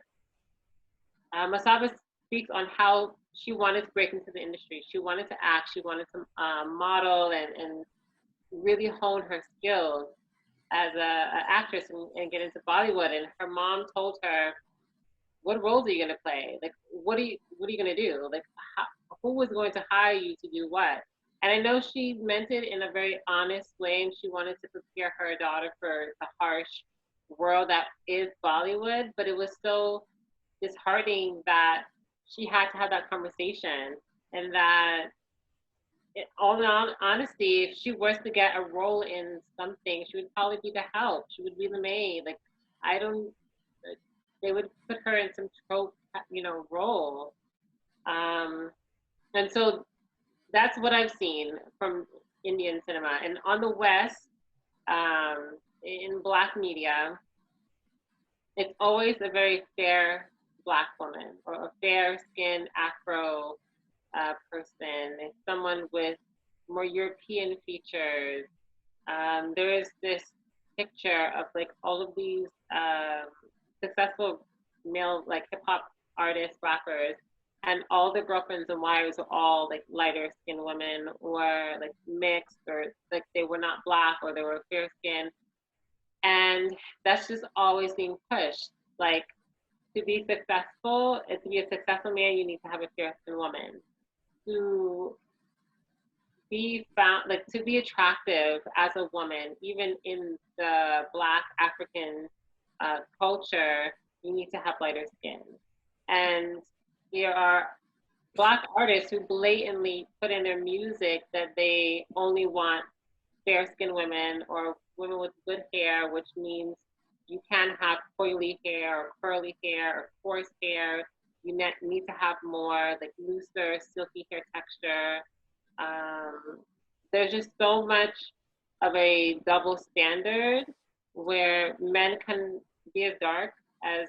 Speaker 3: Masaba speaks on how she wanted to break into the industry. She wanted to act, she wanted to model and really hone her skills as an actress and get into Bollywood. And her mom told her, what roles are you going to play? Like, what are you going to do? Like, who was going to hire you to do what? And I know she meant it in a very honest way, and she wanted to prepare her daughter for the harsh world that is Bollywood, but it was so disheartening that she had to have that conversation, and that all in all honesty, if she was to get a role in something, she would probably be the help. She would be the maid. Like, I don't, they would put her in some trope, role. And so that's what I've seen from Indian cinema. And on the West, in Black media, it's always a very fair Black woman or a fair-skinned Afro person. It's someone with more European features. There is this picture of like all of these successful male like hip hop artists, rappers, and all their girlfriends and wives are all like lighter skinned women or like mixed, or like they were not Black or they were fair skinned. And that's just always being pushed. Like, to be successful, to be a successful man, you need to have a fair skinned woman. To be found, like to be attractive as a woman, even in the Black African culture, you need to have lighter skin. And there are Black artists who blatantly put in their music that they only want fair-skinned women or women with good hair, which means you can have coily hair or curly hair or coarse hair. You need to have more like looser, silky hair texture. There's just so much of a double standard where men can be as dark as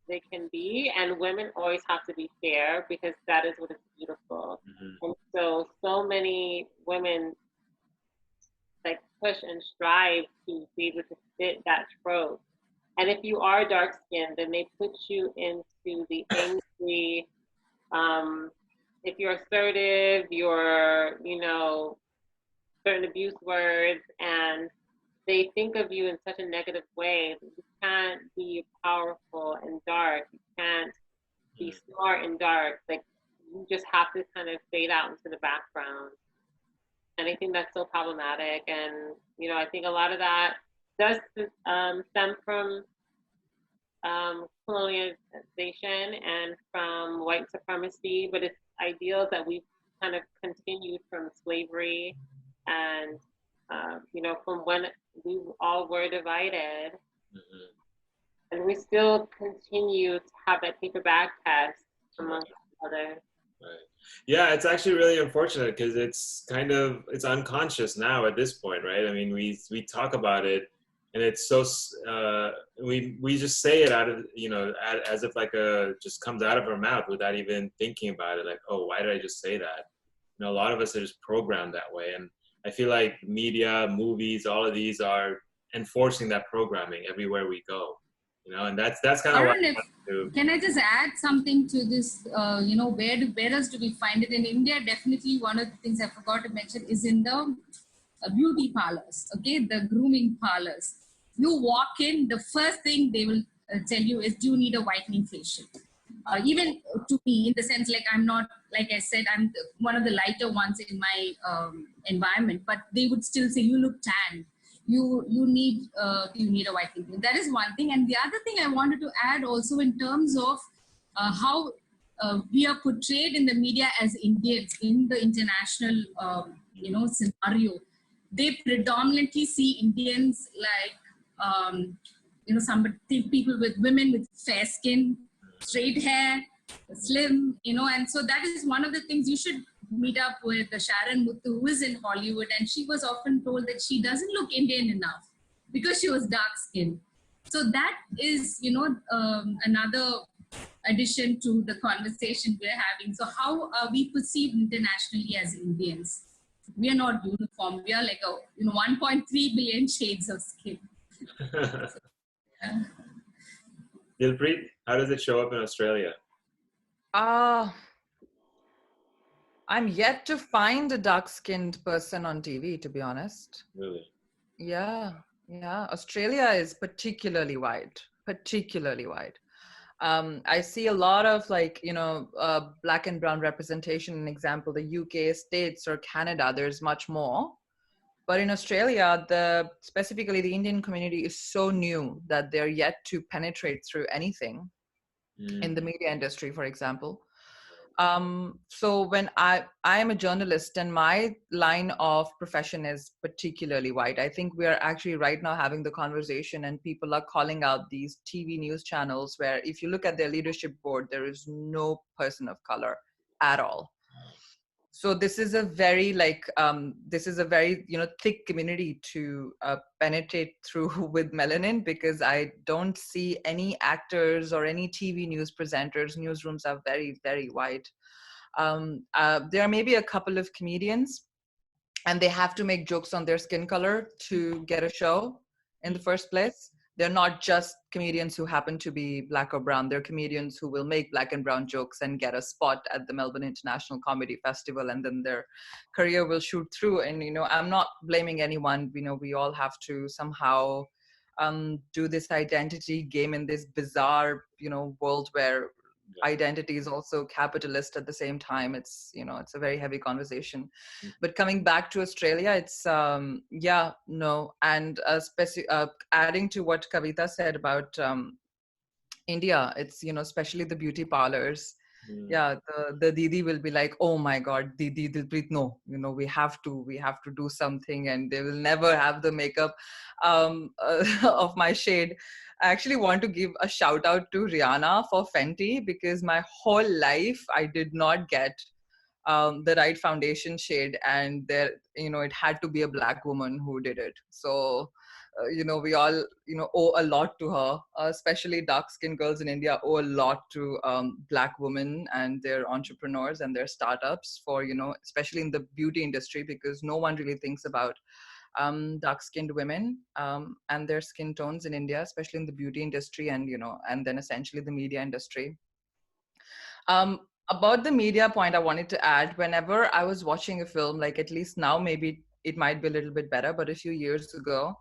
Speaker 3: they can be, and women always have to be fair because that is what is beautiful. And so many women like push and strive to be able to fit that trope. And if you are dark skinned, then they put you into the angry, if you're assertive, you're, certain abuse words, and they think of you in such a negative way. You can't be powerful and dark. You can't be smart and dark. Like, you just have to kind of fade out into the background. And I think that's so problematic. And, I think a lot of that does stem from colonialization and from white supremacy, but it's ideals that we've kind of continued from slavery and, from when we all were divided. And we still continue to have that paper bag test amongst others.
Speaker 1: Right. Yeah, it's actually really unfortunate because it's unconscious now at this point, right? I mean, we talk about it, and it's so we just say it out of as if like just comes out of our mouth without even thinking about it. Like, oh, why did I just say that? A lot of us are just programmed that way, and I feel like media, movies, all of these are enforcing that programming everywhere we go. And that's kind of what I want to do.
Speaker 2: Can I just add something to this? Where else do we find it in India? Definitely, one of the things I forgot to mention is in the beauty parlors. Okay, the grooming parlors. You walk in, the first thing they will tell you is, do you need a whitening facial? Even to me, in the sense, like, I'm not, like I said, I'm one of the lighter ones in my environment, but they would still say, you look tan. You need a whitening. That is one thing. And the other thing I wanted to add also in terms of how we are portrayed in the media as Indians in the international, scenario. They predominantly see Indians like, people with women with fair skin, straight hair, slim, and so that is one of the things you should meet up with Sharon Muthu, who is in Hollywood, and she was often told that she doesn't look Indian enough because she was dark skinned. So that is, another addition to the conversation we're having. So how are we perceived internationally as Indians? We are not uniform. We are like 1.3 billion shades of skin.
Speaker 1: Dilpreet, how does it show up in Australia?
Speaker 4: I'm yet to find a dark-skinned person on TV, to be honest.
Speaker 1: Really?
Speaker 4: Yeah. Australia is particularly wide. I see a lot of black and brown representation. An example, the UK, States, or Canada, there's much more. But in Australia, specifically the Indian community is so new that they're yet to penetrate through anything in the media industry, for example. So when I am a journalist and my line of profession is particularly white, I think we are actually right now having the conversation and people are calling out these TV news channels where if you look at their leadership board, there is no person of color at all. So this is a very thick community to penetrate through with melanin, because I don't see any actors or any TV news presenters. Newsrooms are very, very white. There may be a couple of comedians, and they have to make jokes on their skin color to get a show in the first place. They're not just comedians who happen to be black or brown. They're comedians who will make black and brown jokes and get a spot at the Melbourne International Comedy Festival, and then their career will shoot through. And, I'm not blaming anyone. We all have to somehow do this identity game in this bizarre, world where identity is also capitalist at the same time. It's a very heavy conversation. But coming back to Australia, it's and adding to what Kavita said about India, it's especially the beauty parlors. The Didi will be like, oh my god, Didi, Dilpreet, no, we have to do something, and they will never have the makeup of my shade. I actually want to give a shout out to Rihanna for Fenty, because my whole life I did not get the right foundation shade, and it had to be a black woman who did it. So we all owe a lot to her, especially dark skinned girls in India owe a lot to black women and their entrepreneurs and their startups for especially in the beauty industry, because no one really thinks about dark-skinned women and their skin tones in India, especially in the beauty industry, and and then essentially the media industry. About the media point, I wanted to add, whenever I was watching a film, like at least now, maybe it might be a little bit better, but a few years ago,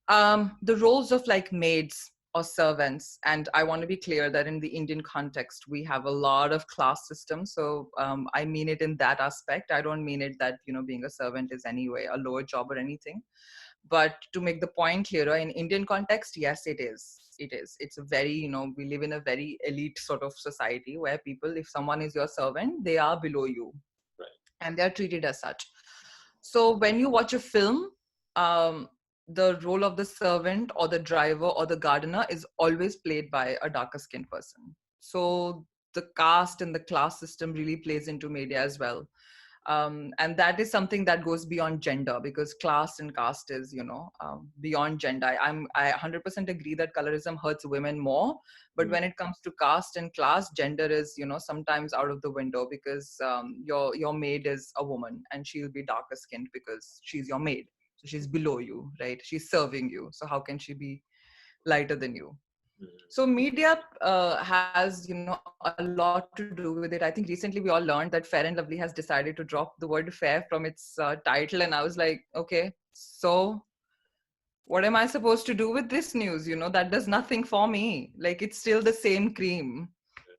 Speaker 4: the roles of like maids or servants, and I want to be clear that in the Indian context, we have a lot of class systems. So I mean it in that aspect. I don't mean it that, being a servant is anyway a lower job or anything. But to make the point clearer, in Indian context, yes, it is. It's a very, we live in a very elite sort of society where people, if someone is your servant, they are below you.
Speaker 1: Right.
Speaker 4: And they're treated as such. So when you watch a film, the role of the servant or the driver or the gardener is always played by a darker skinned person. So the caste and the class system really plays into media as well. And that is something that goes beyond gender, because class and caste is, beyond gender. I 100% agree that colorism hurts women more, but when it comes to caste and class, gender is, sometimes out of the window, because your maid is a woman and she'll be darker skinned because she's your maid. So she's below you, right? She's serving you. So how can she be lighter than you? So media has, a lot to do with it. I think recently we all learned that Fair and Lovely has decided to drop the word fair from its title. And I was like, okay, so what am I supposed to do with this news? That does nothing for me. Like, it's still the same cream.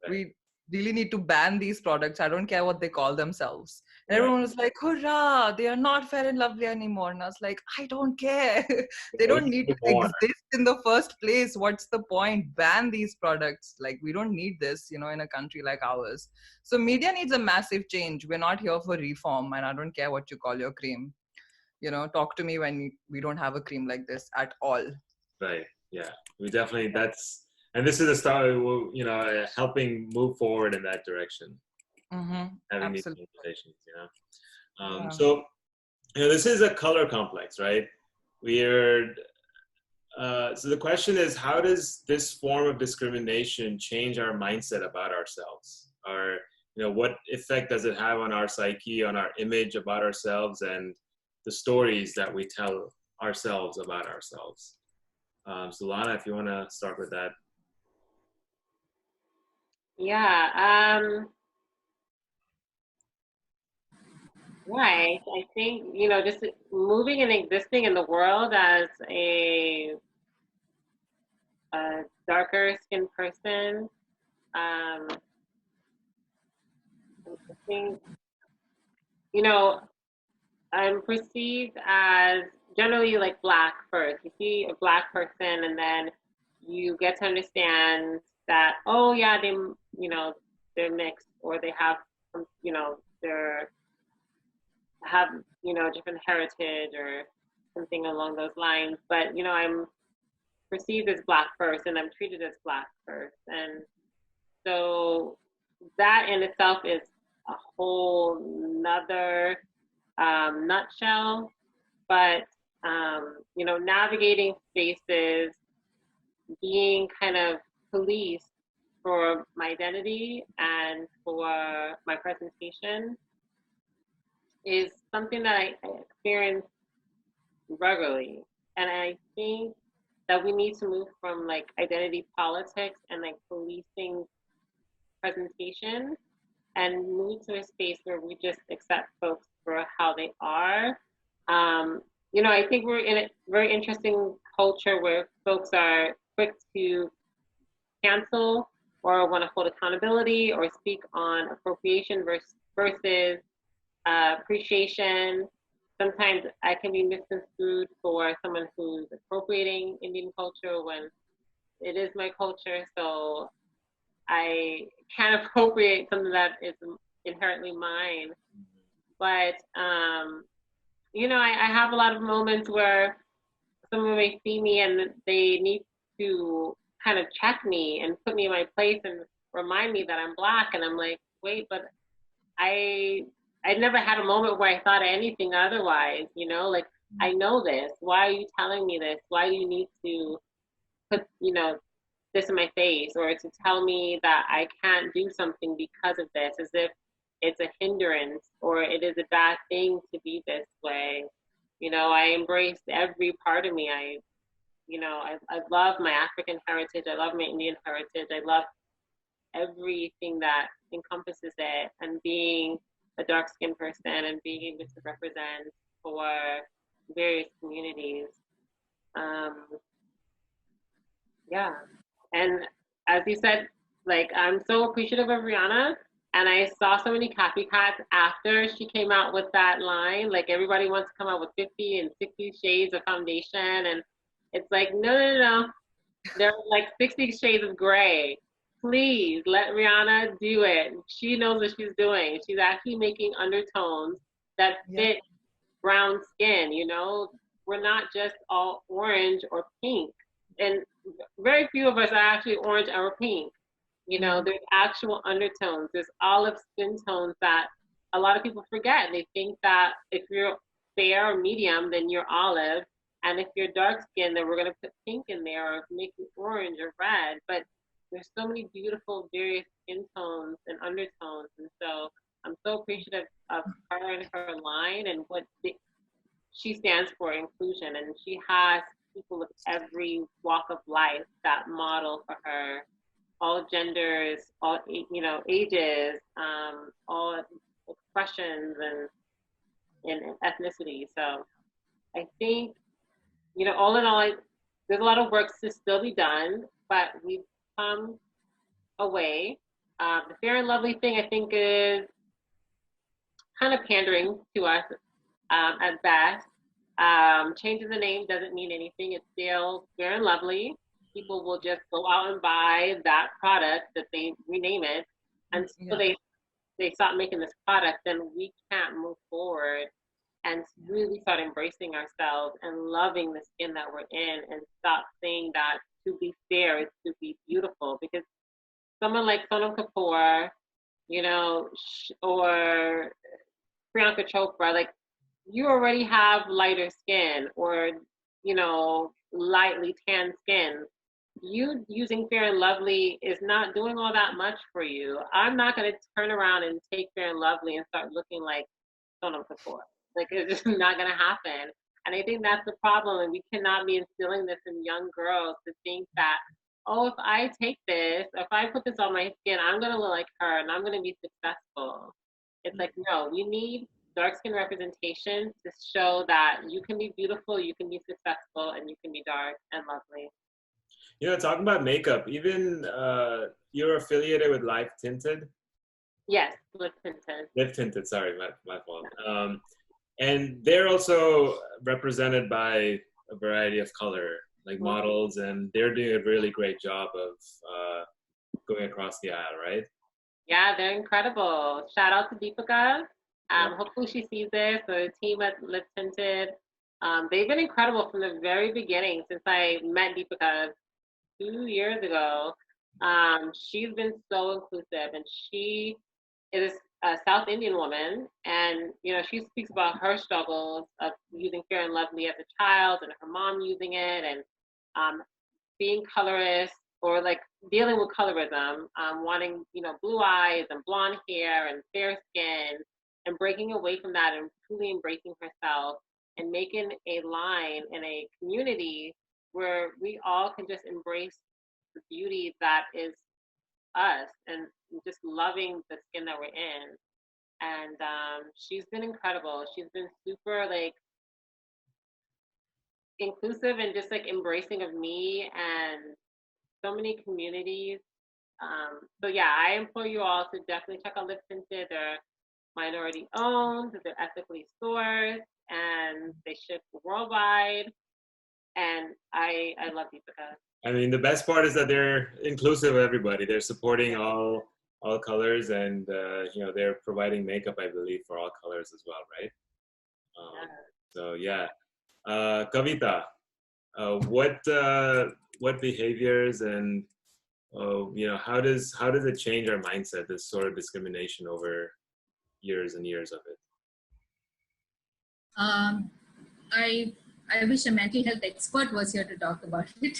Speaker 4: We really need to ban these products. I don't care what they call themselves. And everyone was like, hurrah, they are not Fair and Lovely anymore. And I was like, I don't care. They don't need to exist in the first place. What's the point? Ban these products. Like, we don't need this, in a country like ours. So media needs a massive change. We're not here for reform, and I don't care what you call your cream. Talk to me when we don't have a cream like this at all.
Speaker 1: Right. Yeah. We definitely, and this is a start, helping move forward in that direction.
Speaker 4: Mm-hmm.
Speaker 1: Having
Speaker 4: Absolutely.
Speaker 1: these conversations, So, this is a color complex, right? So the question is, how does this form of discrimination change our mindset about ourselves? Or, what effect does it have on our psyche, on our image about ourselves, and the stories that we tell ourselves about ourselves? So Lana, if you want to start with that.
Speaker 3: Yeah. Right. I think, just moving and existing in the world as a darker skinned person, I think, I'm perceived as generally like Black first. You see a Black person, and then you get to understand that, oh yeah, they, they're mixed, or they have, they're have, different heritage or something along those lines. But, I'm perceived as Black first, and I'm treated as Black first. And so that in itself is a whole nother nutshell. But, navigating spaces, being kind of policed for my identity and for my presentation is something that I experience regularly. And I think that we need to move from like identity politics and like policing presentation and move to a space where we just accept folks for how they are. I think we're in a very interesting culture where folks are quick to cancel or want to hold accountability or speak on appropriation versus appreciation. Sometimes I can be misconstrued for someone who's appropriating Indian culture when it is my culture. So I can't appropriate something that is inherently mine. But, I have a lot of moments where someone may see me and they need to kind of check me and put me in my place and remind me that I'm Black. And I'm like, wait, but I never had a moment where I thought anything otherwise, I know this. Why are you telling me this? Why do you need to put, this in my face, or to tell me that I can't do something because of this, as if it's a hindrance or it is a bad thing to be this way. I embraced every part of me. I love my African heritage. I love my Indian heritage. I love everything that encompasses it, and being a dark-skinned person and being able to represent for various communities. Yeah. And as you said, like, I'm so appreciative of Rihanna. And I saw so many copycats after she came out with that line. Like, everybody wants to come out with 50 and 60 shades of foundation. And it's like, no. There are like 60 shades of gray. Please let Rihanna do it. She knows what she's doing. She's actually making undertones that fit brown skin, We're not just all orange or pink. And very few of us are actually orange or pink. There's actual undertones. There's olive skin tones that a lot of people forget. They think that if you're fair or medium, then you're olive. And if you're dark skinned, then we're going to put pink in there or make you orange or red. But there's so many beautiful various skin tones and undertones. And so I'm so appreciative of her and her line and what she stands for, inclusion. And she has people of every walk of life that model for her, all genders, all, ages, all expressions and ethnicity. So I think, all in all, there's a lot of work to still be done, but we've come away. The Fair and Lovely thing, I think, is kind of pandering to us at best. Changing the name doesn't mean anything. It's still Fair and Lovely. People will just go out and buy that product that they rename it, until they stop making this product. Then we can't move forward and really start embracing ourselves and loving the skin that we're in, and stop saying that to be fair is to be beautiful. Because someone like Sonam Kapoor, or Priyanka Chopra, like, you already have lighter skin or, lightly tan skin. You using Fair and Lovely is not doing all that much for you. I'm not going to turn around and take Fair and Lovely and start looking like Sonam Kapoor. Like, it's just not going to happen. And I think that's the problem. And we cannot be instilling this in young girls to think that, oh, if I take this, if I put this on my skin, I'm going to look like her and I'm going to be successful. It's like, no, we need dark skin representation to show that you can be beautiful, you can be successful, and you can be dark and lovely.
Speaker 1: Talking about makeup, even you're affiliated with Live Tinted?
Speaker 3: Yes, Lip Tinted.
Speaker 1: Lip Tinted, sorry, my fault. And they're also represented by a variety of color, like models, and they're doing a really great job of going across the aisle, right?
Speaker 3: Yeah, they're incredible. Shout out to Deepika. Hopefully she sees this. The team at Lip Tinted, they've been incredible from the very beginning since I met Deepika 2 years ago. She's been so inclusive, and she is a South Indian woman, and she speaks about her struggles of using Fair and Lovely as a child, and her mom using it, and being colorist or like dealing with colorism, wanting blue eyes and blonde hair and fair skin, and breaking away from that and truly embracing herself and making a line in a community where we all can just embrace the beauty that is us and just loving the skin that we're in. And she's been incredible. She's been super like inclusive and just like embracing of me and so many communities. So yeah, I implore you all to definitely check out Lip Tinted. They're minority owned, they're ethically sourced, and they ship worldwide. And I love Deepika.
Speaker 1: I mean, the best part is that they're inclusive of everybody. They're supporting all colors, and they're providing makeup, I believe, for all colors as well, right? So yeah, Kavita, what behaviors and how does it change our mindset, this sort of discrimination over years and years of it?
Speaker 2: I wish a mental health expert was here to talk about it.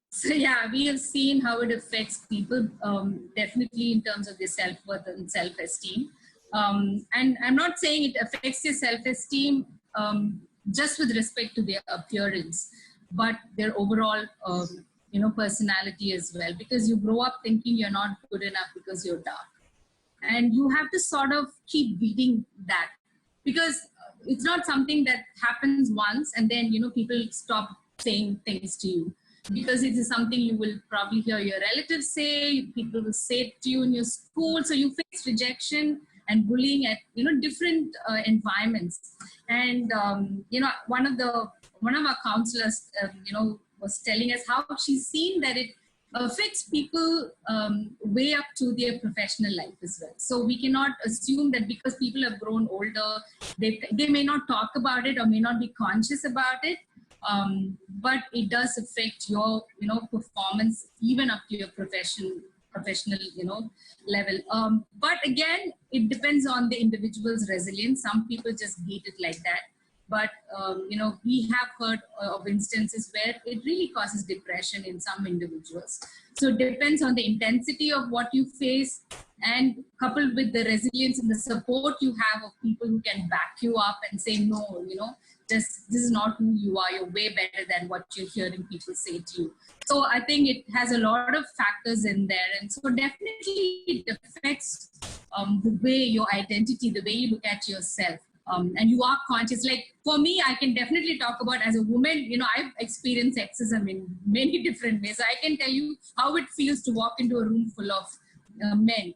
Speaker 2: So yeah, we have seen how it affects people, definitely in terms of their self-worth and self-esteem. And I'm not saying it affects their self-esteem just with respect to their appearance, but their overall, personality as well. Because you grow up thinking you're not good enough because you're dark, and you have to sort of keep beating that, because it's not something that happens once and then people stop saying things to you, because it is something you will probably hear your relatives say, people will say it to you in your school, so you face rejection and bullying at different environments. And one of our counselors was telling us how she's seen that it affects people way up to their professional life as well. So we cannot assume that because people have grown older, they may not talk about it or may not be conscious about it, but it does affect your performance even up to your professional level. But again, it depends on the individual's resilience. Some people just hate it like that. But, we have heard of instances where it really causes depression in some individuals. So it depends on the intensity of what you face, and coupled with the resilience and the support you have of people who can back you up and say, no, this is not who you are. You're way better than what you're hearing people say to you. So I think it has a lot of factors in there. And so definitely it affects the way your identity, the way you look at yourself. And you are conscious. Like for me, I can definitely talk about as a woman, I've experienced sexism in many different ways. I can tell you how it feels to walk into a room full of men,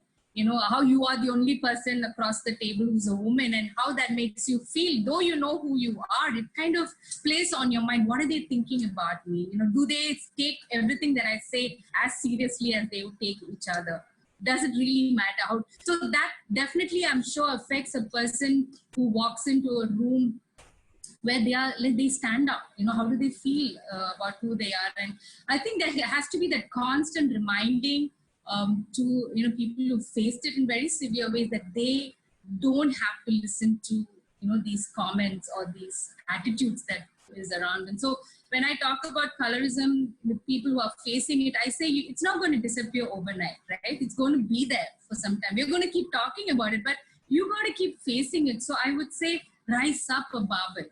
Speaker 2: how you are the only person across the table who's a woman, and how that makes you feel. Though you know who you are, it kind of plays on your mind. What are they thinking about me? Do they take everything that I say as seriously as they would take each other? Does it really matter? So that definitely, I'm sure, affects a person who walks into a room where they stand up. How do they feel about who they are? And I think there has to be that constant reminding to people who faced it in very severe ways, that they don't have to listen to these comments or these attitudes that is around. And so when I talk about colorism with people who are facing it, I say it's not going to disappear overnight, right? It's going to be there for some time. We're going to keep talking about it, but you got to keep facing it. So I would say rise up above it,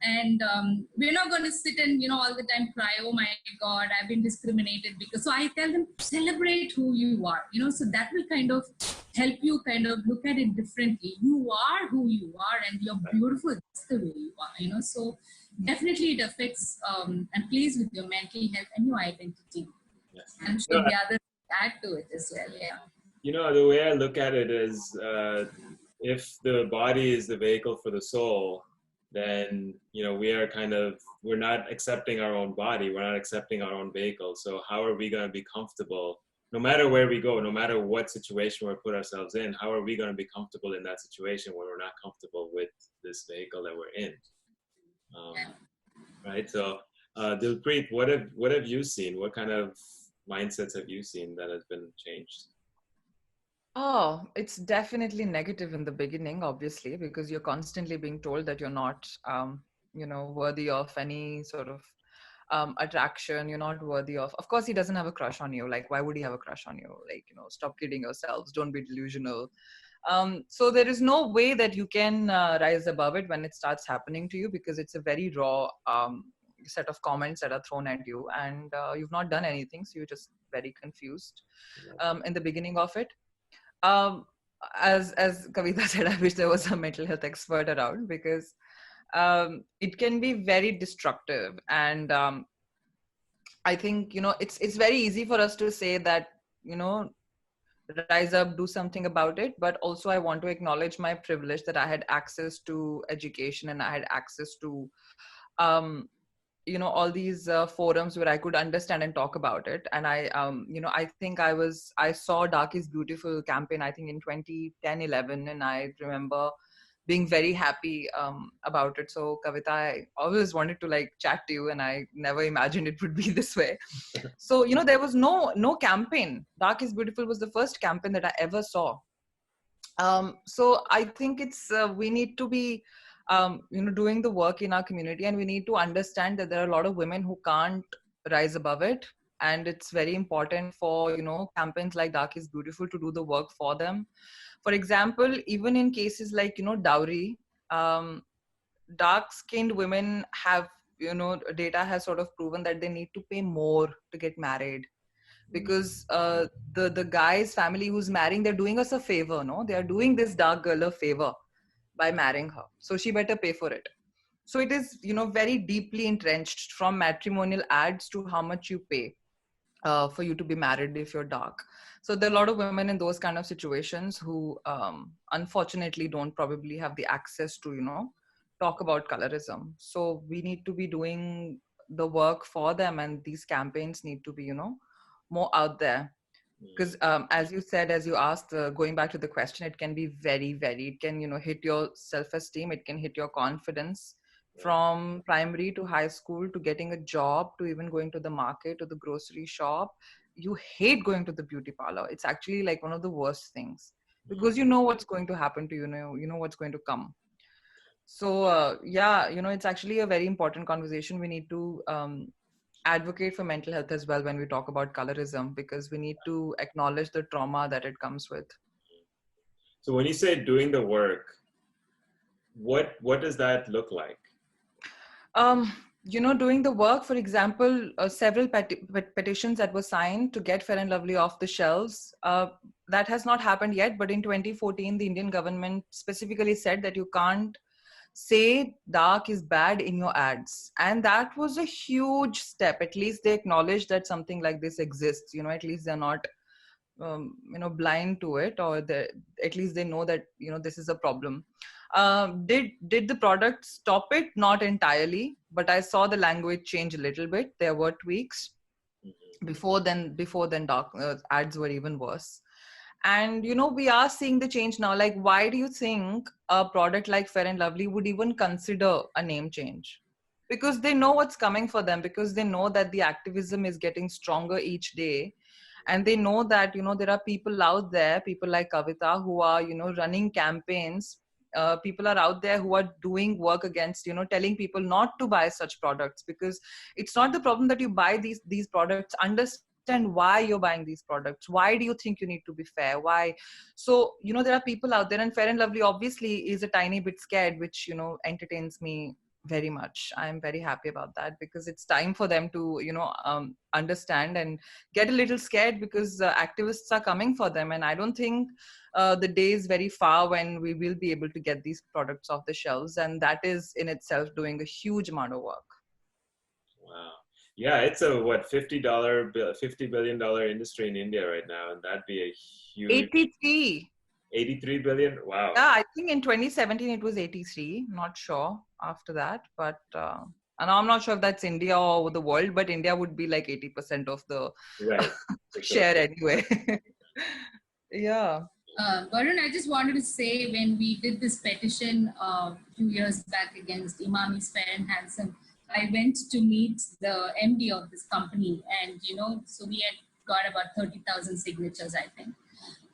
Speaker 2: and we're not going to sit and all the time cry, oh my God, I've been discriminated because. So I tell them, celebrate who you are, so that will kind of help you kind of look at it differently. You are who you are, and you're beautiful just the way you are, so definitely it affects and plays with your mental health and your identity. Yes. I'm sure the others add to it as well. Yeah.
Speaker 1: The way I look at it is if the body is the vehicle for the soul, then we're not accepting our own body, we're not accepting our own vehicle. So how are we going to be comfortable no matter where we go, no matter what situation we put ourselves in? How are we going to be comfortable in that situation when we're not comfortable with this vehicle that we're in? Right. So Dilpreet, what have you seen? What kind of mindsets have you seen that has been changed?
Speaker 4: Oh, it's definitely negative in the beginning, obviously, because you're constantly being told that you're not, worthy of any sort of attraction. You're not worthy of course, he doesn't have a crush on you. Like, why would he have a crush on you? Like, stop kidding yourselves. Don't be delusional. So there is no way that you can rise above it when it starts happening to you, because it's a very raw set of comments that are thrown at you, and you've not done anything. So you're just very confused in the beginning of it. um, as Kavita said, I wish there was a mental health expert around, because it can be very destructive. And I think, it's very easy for us to say that, rise up, do something about it. But also I want to acknowledge my privilege that I had access to education, and I had access to um, all these forums where I could understand and talk about it. And I think I saw Dark is Beautiful campaign, I think in 2010-11, and I remember being very happy about it. So Kavita, I always wanted to like chat to you, and I never imagined it would be this way. So there was no campaign. Dark is Beautiful was the first campaign that I ever saw. So I think it's we need to be doing the work in our community, and we need to understand that there are a lot of women who can't rise above it. And it's very important for campaigns like Dark is Beautiful to do the work for them. For example, even in cases like dowry, um, dark skinned women have, data has sort of proven that they need to pay more to get married, because the guy's family who's marrying, they're doing us a favor. No, they are doing this dark girl a favor by marrying her, so she better pay for it. So it is very deeply entrenched, from matrimonial ads to how much you pay for you to be married if you're dark. So there are a lot of women in those kind of situations who unfortunately don't probably have the access to talk about colorism. So we need to be doing the work for them, and these campaigns need to be more out there. Because as you said, as you asked, going back to the question, it can be very, it can hit your self-esteem, it can hit your confidence, from primary to high school, to getting a job, to even going to the market, to the grocery shop. You hate going to the beauty parlor. It's actually like one of the worst things, because you know what's going to happen to you, you know what's going to come. So it's actually a very important conversation. We need to advocate for mental health as well when we talk about colorism, because we need to acknowledge the trauma that it comes with.
Speaker 1: So when you say doing the work, what does that look like?
Speaker 4: Doing the work, for example, several petitions that were signed to get Fair and Lovely off the shelves. That has not happened yet, but in 2014, the Indian government specifically said that you can't say dark is bad in your ads. And that was a huge step. At least they acknowledge that something like this exists. At least they're not blind to it, or at least they know that this is a problem. Did the product stop it? Not entirely, but I saw the language change a little bit. There were tweaks. Before then dark ads were even worse. And we are seeing the change now. Like, why do you think a product like Fair and Lovely would even consider a name change? Because they know what's coming for them, because they know that the activism is getting stronger each day. And they know that there are people out there, people like Kavita, who are running campaigns. People are out there who are doing work against telling people not to buy such products, because it's not the problem that you buy these products. Understand why you're buying these products. Why do you think you need to be fair? Why? So there are people out there, and Fair and Lovely obviously is a tiny bit scared, which entertains me very much. I'm very happy about that, because it's time for them to understand and get a little scared, because activists are coming for them. And I don't think the day is very far when we will be able to get these products off the shelves, and that is in itself doing a huge amount of work.
Speaker 1: Wow. Yeah, it's a $50 billion industry in India right now, and that'd be a huge
Speaker 4: 83.
Speaker 1: 83 billion? Wow.
Speaker 4: Yeah, I think in 2017 it was 83. Not sure after that, but and I'm not sure if that's India or the world, but India would be like 80% of the
Speaker 1: Right. For sure.
Speaker 4: share anyway. Yeah.
Speaker 2: Varun, I just wanted to say when we did this petition a few years back against Imami's Fair and Handsome, I went to meet the MD of this company, and so we had got about 30,000 signatures, I think.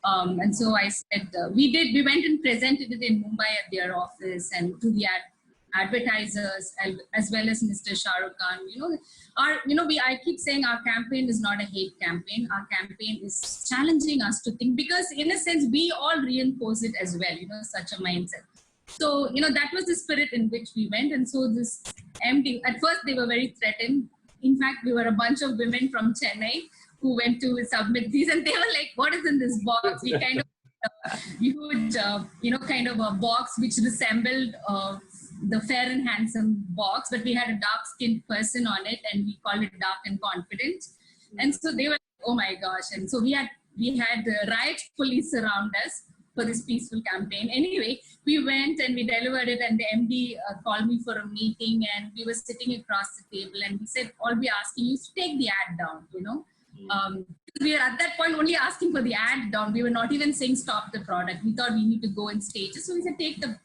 Speaker 2: And so I said, we went and presented it in Mumbai at their office and to the advertisers as well as Mr. Shah Rukh Khan. I keep saying our campaign is not a hate campaign. Our campaign is challenging us to think, because in a sense, we all reinforce it as well, such a mindset. So, that was the spirit in which we went. And so this MD, at first they were very threatened. In fact, we were a bunch of women from Chennai who went to submit these, and they were like, what is in this box? We kind of huge, kind of a box which resembled the Fair and Handsome box, but we had a dark-skinned person on it, and we called it Dark and Confident. And so they were like, oh my gosh. And so we had riot police around us for this peaceful campaign. Anyway, we went and we delivered it, and the MD called me for a meeting, and we were sitting across the table, and he said, all we're asking you is to take the ad down, we were at that point only asking for the ad down. We were not even saying stop the product. We thought we need to go in stages. So we said, take the,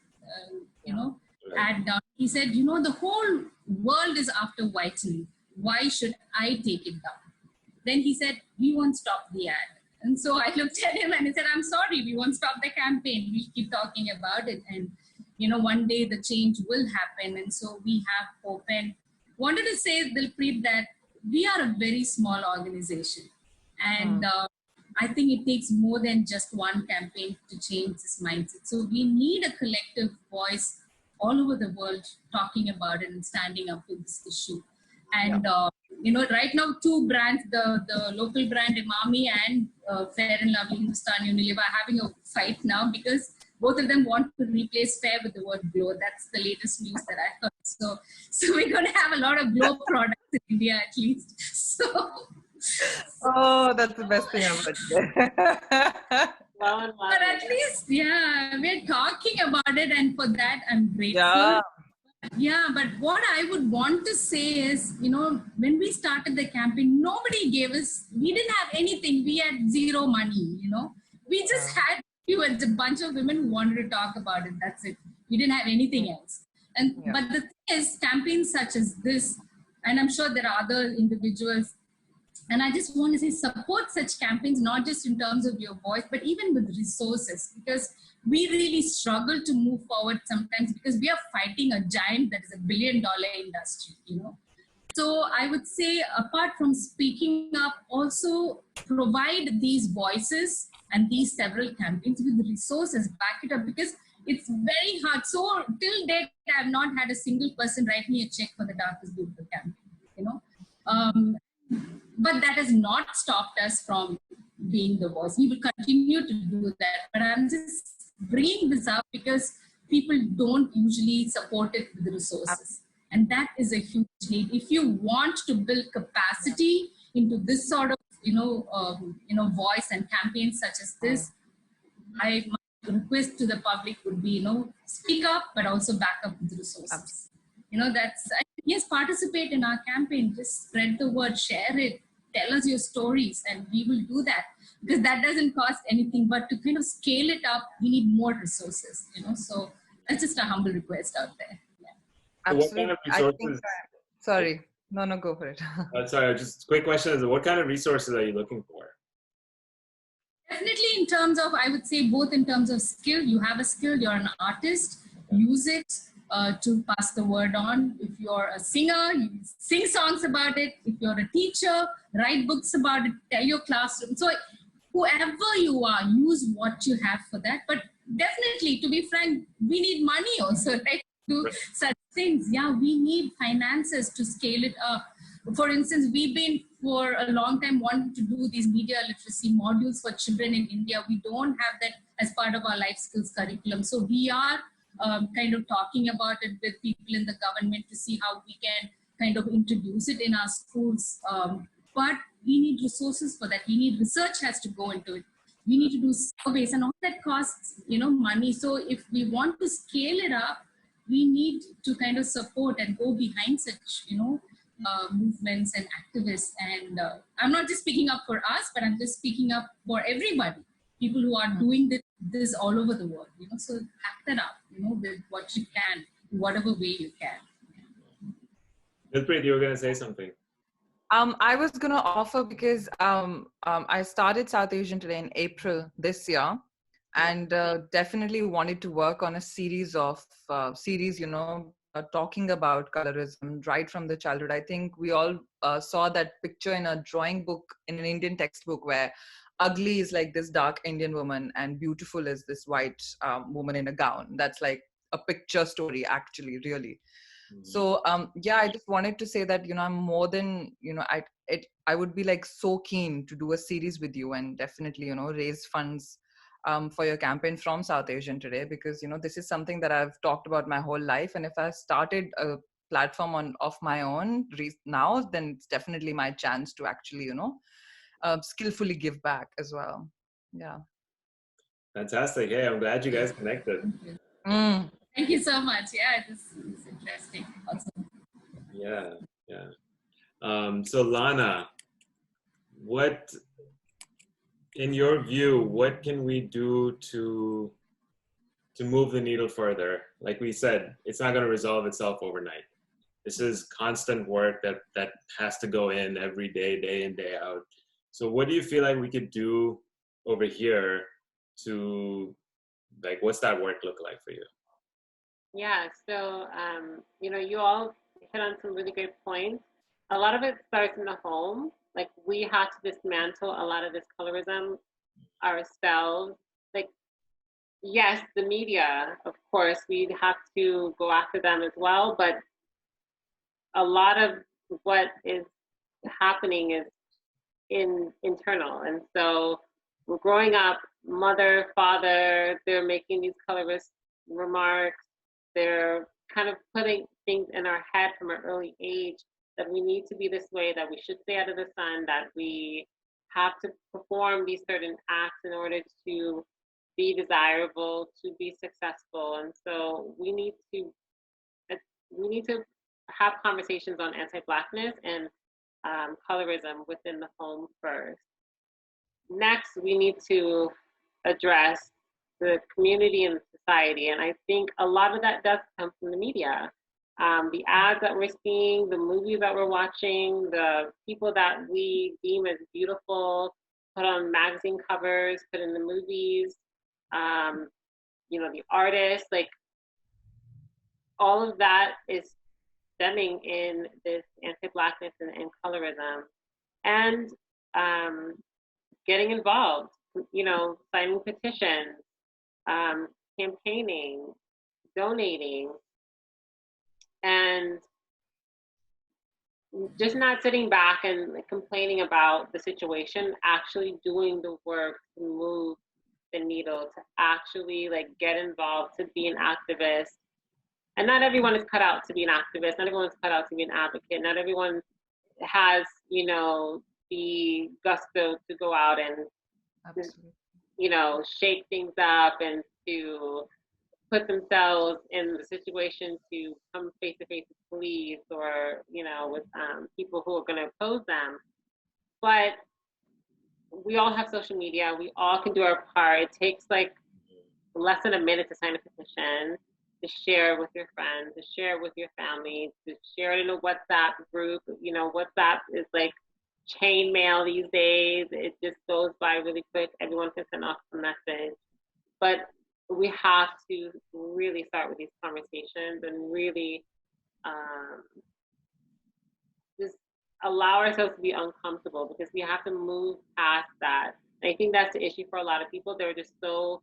Speaker 2: ad down. He said, the whole world is after whitening. Why should I take it down? Then he said, we won't stop the ad. And so I looked at him and he said, I'm sorry, we won't stop the campaign. We'll keep talking about it. And, one day the change will happen. And so we have hope. And wanted to say, Dilpreet, that we are a very small organization. And I think it takes more than just one campaign to change this mindset. So we need a collective voice all over the world talking about it and standing up to this issue. And, right now, two brands, the local brand Imami and Fair and Lovely Hindustan Unilever are having a fight now because both of them want to replace fair with the word glow. That's the latest news that I heard. So we're going to have a lot of glow products in India at least.
Speaker 4: Oh, that's the best thing I've heard.
Speaker 2: But at least, we're talking about it, and for that I'm grateful. Yeah, but what I would want to say is, when we started the campaign, nobody gave us, we didn't have anything. We had zero money, We just had a bunch of women who wanted to talk about it. That's it. We didn't have anything else. But the thing is, campaigns such as this, and I'm sure there are other individuals, and I just want to say, support such campaigns, not just in terms of your voice, but even with resources, because we really struggle to move forward sometimes because we are fighting a giant that is $1 billion industry, So I would say, apart from speaking up, also provide these voices and these several campaigns with resources, back it up, because it's very hard. So till date, I have not had a single person write me a check for the Dark is Beautiful campaign, But that has not stopped us from being the voice. We will continue to do that. But I'm just bringing this up because people don't usually support it with resources. And that is a huge need. If you want to build capacity into this sort of, voice and campaigns such as this, my request to the public would be, speak up, but also back up with resources. Yes, participate in our campaign, just spread the word, share it, tell us your stories, and we will do that, because that doesn't cost anything. But to kind of scale it up, we need more resources, so that's just a humble request out there.
Speaker 4: Absolutely.
Speaker 1: What kind of resources?
Speaker 4: Sorry, no, go for it.
Speaker 1: Sorry, just quick question is, what kind of resources are you looking for?
Speaker 2: Definitely in terms of, I would say, both in terms of skill. You have a skill, you're an artist, use it to pass the word on. If you're a singer, you sing songs about it. If you're a teacher, write books about it, tell your classroom. So whoever you are, use what you have for that. But definitely, to be frank, we need money also, right? To do such things. Yeah, we need finances to scale it up. For instance, we've been for a long time wanting to do these media literacy modules for children in India. We don't have that as part of our life skills curriculum. So we are kind of talking about it with people in the government to see how we can kind of introduce it in our schools. But we need resources for that. We need research has to go into it. We need to do surveys, and all that costs, money. So if we want to scale it up, we need to kind of support and go behind such, movements and activists. And I'm not just speaking up for us, but I'm just speaking up for everybody. People who are doing this all over the world, so act that up, with what you can, whatever way you can.
Speaker 1: Dilpreet, you were going to say something.
Speaker 4: I was going to offer because I started South Asian Today in April this year, and definitely wanted to work on a series, talking about colorism right from the childhood. I think we all saw that picture in a drawing book, in an Indian textbook, where ugly is like this dark Indian woman and beautiful is this white woman in a gown. That's like a picture story, actually, really. So I just wanted to say that I'm more than I would be like so keen to do a series with you and definitely raise funds for your campaign from South Asian Today, because this is something that I've talked about my whole life, and if I started a platform of my own now, then it's definitely my chance to actually skillfully give back as well. Yeah.
Speaker 1: Fantastic. Hey, I'm glad you guys connected.
Speaker 2: Thank you so much. Yeah, it's interesting. Awesome.
Speaker 1: Yeah. So Lana, what, in your view, what can we do to move the needle further? Like we said, it's not going to resolve itself overnight. This is constant work that has to go in every day, day in, day out. So what do you feel like we could do over here to, like, what's that work look like for you?
Speaker 3: Yeah, so, you all hit on some really good points. A lot of it starts in the home. Like, we have to dismantle a lot of this colorism ourselves. Like, yes, the media, of course, we have to go after them as well, but a lot of what is happening is internal. And so we're growing up, mother, father, they're making these colorist remarks. They're kind of putting things in our head from an early age that we need to be this way, that we should stay out of the sun, that we have to perform these certain acts in order to be desirable, to be successful. And so we need to have conversations on anti-Blackness and colorism within the home first. Next, we need to address the community and society. And I think a lot of that does come from the media. The ads that we're seeing, the movies that we're watching, the people that we deem as beautiful, put on magazine covers, put in the movies, the artists, like, all of that is stemming in this anti-Blackness and colorism. And getting involved, signing petitions, campaigning, donating, and just not sitting back and complaining about the situation, actually doing the work to move the needle, to actually get involved, to be an activist. And not everyone is cut out to be an activist. Not everyone's cut out to be an advocate. Not everyone has, the gusto to go out and, shake things up and to put themselves in the situation to come face to face with police or, with people who are going to oppose them. But we all have social media. We all can do our part. It takes less than a minute to sign a petition, to share with your friends, to share with your family, to share it in a WhatsApp group. WhatsApp is like chain mail these days. It just goes by really quick. Everyone can send off a message. But we have to really start with these conversations and really just allow ourselves to be uncomfortable, because we have to move past that. And I think that's the issue for a lot of people. They're just so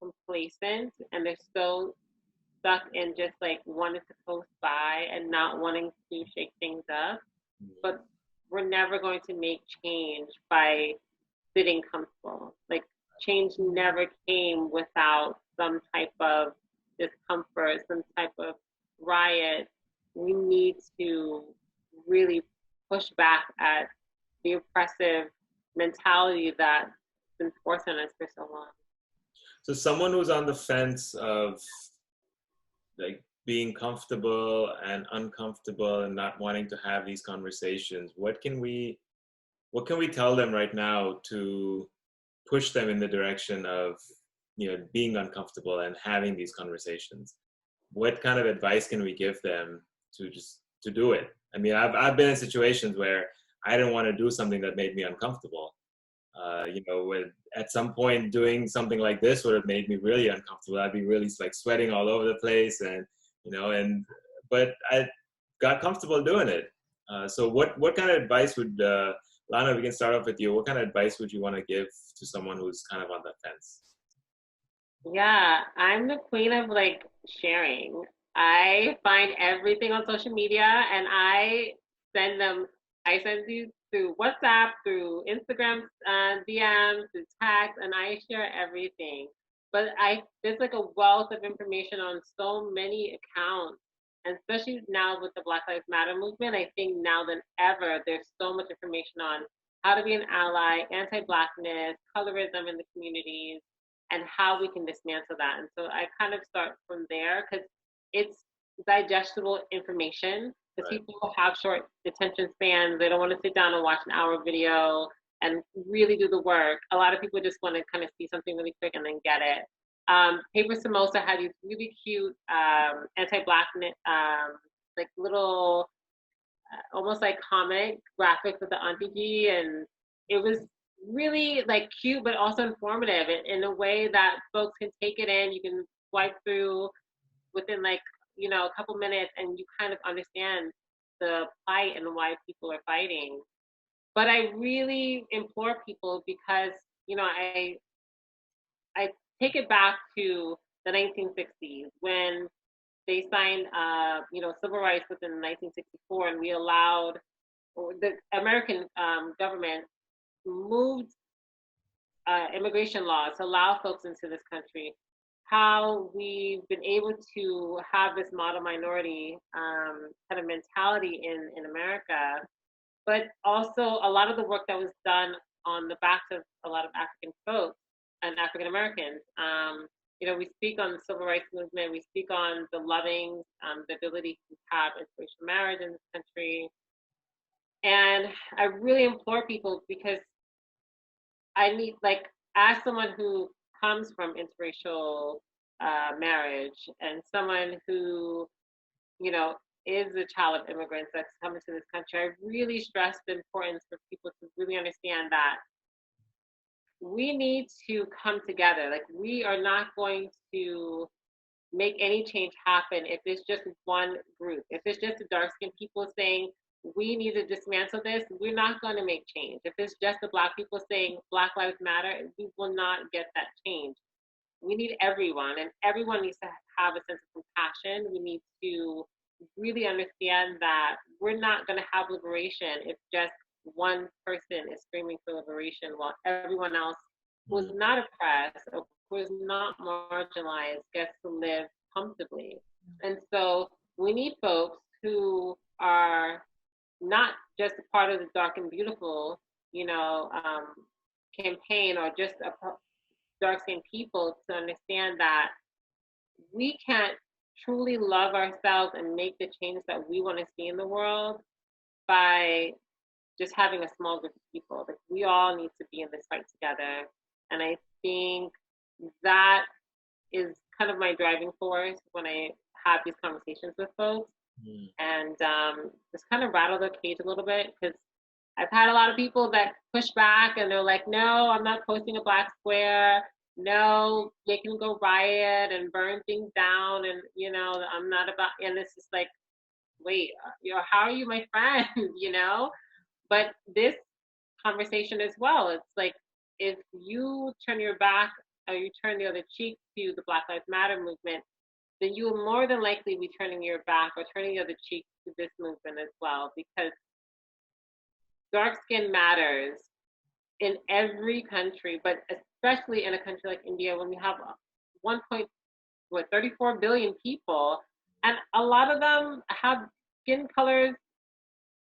Speaker 3: complacent and they're so stuck in just wanting to post by and not wanting to shake things up. But we're never going to make change by sitting comfortable. Change never came without some type of discomfort, some type of riot. We need to really push back at the oppressive mentality that been forced on us for so long.
Speaker 1: So someone who's on the fence of like being comfortable and uncomfortable and not wanting to have these conversations, what can we tell them right now to push them in the direction of, you know, being uncomfortable and having these conversations? What kind of advice can we give them to do it? I mean, I've been in situations where I didn't want to do something that made me uncomfortable. You know, at some point doing something like this would have made me really uncomfortable. I'd be really like sweating all over the place, and you know, but I got comfortable doing it. So what kind of advice would Lana? We can start off with you. What kind of advice would you want to give to someone who's kind of on the fence?
Speaker 3: Yeah, I'm the queen of like sharing. I find everything on social media and I send these through WhatsApp, through Instagram DMs, through text, and I share everything. But there's like a wealth of information on so many accounts, and especially now with the Black Lives Matter movement, I think now than ever, there's so much information on how to be an ally, anti-Blackness, colorism in the communities, and how we can dismantle that. And so I kind of start from there because it's digestible information. Because
Speaker 1: Right.
Speaker 3: people have short attention spans. They don't want to sit down and watch an hour video and really do the work. A lot of people just want to kind of see something really quick and then get it. Paper Samosa had these really cute anti-Blackness, like little, almost like comic graphics with the Auntie G, and it was really like cute but also informative in a way that folks can take it in. You can swipe through within like, you know, a couple minutes and you kind of understand the plight and why people are fighting. But I really implore people because, you know, I take it back to the 1960s when they signed, you know, civil rights within 1964, and we allowed, or the American government moved immigration laws to allow folks into this country. How we've been able to have this model minority kind of mentality in America, but also a lot of the work that was done on the backs of a lot of African folks and African Americans. You know, we speak on the civil rights movement, we speak on the loving, the ability to have interracial marriage in this country. And I really implore people because I need, like, as someone who comes from interracial marriage and someone who, you know, is a child of immigrants that's coming to this country, I really stress the importance for people to really understand that we need to come together. Like, we are not going to make any change happen if it's just one group. If it's just the dark-skinned people saying, we need to dismantle this, we're not going to make change. If it's just the Black people saying Black Lives Matter, we will not get that change. We need everyone, and everyone needs to have a sense of compassion. We need to really understand that we're not going to have liberation if just one person is screaming for liberation while everyone else who is not oppressed or who is not marginalized gets to live comfortably. And so we need folks who are not just a part of the Dark and Beautiful, you know, campaign, or just a dark-skinned people, to understand that we can't truly love ourselves and make the changes that we want to see in the world by just having a small group of people. Like, we all need to be in this fight together. And I think that is kind of my driving force when I have these conversations with folks. And just kind of rattle their cage a little bit, because I've had a lot of people that push back and they're like, no, I'm not posting a black square. No, they can go riot and burn things down. And, you know, I'm not about, and it's just like, wait, you know, how are you my friend, you know? But this conversation as well, it's like, if you turn your back or you turn the other cheek to the Black Lives Matter movement, then you will more than likely be turning your back or turning the other cheek to this movement as well, because dark skin matters in every country, but especially in a country like India, when we have 34 billion people, and a lot of them have skin colors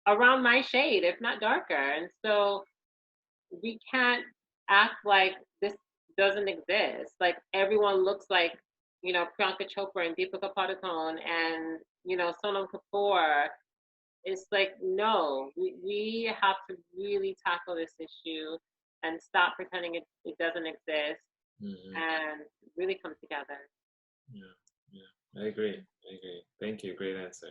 Speaker 3: around my shade, if not darker. And so we can't act like this doesn't exist. Like everyone looks like, Priyanka Chopra and Deepika Padukone and, Sonam Kapoor. It's like, no, we have to really tackle this issue and stop pretending it doesn't exist and really come together.
Speaker 1: Yeah, I agree. Thank you. Great answer.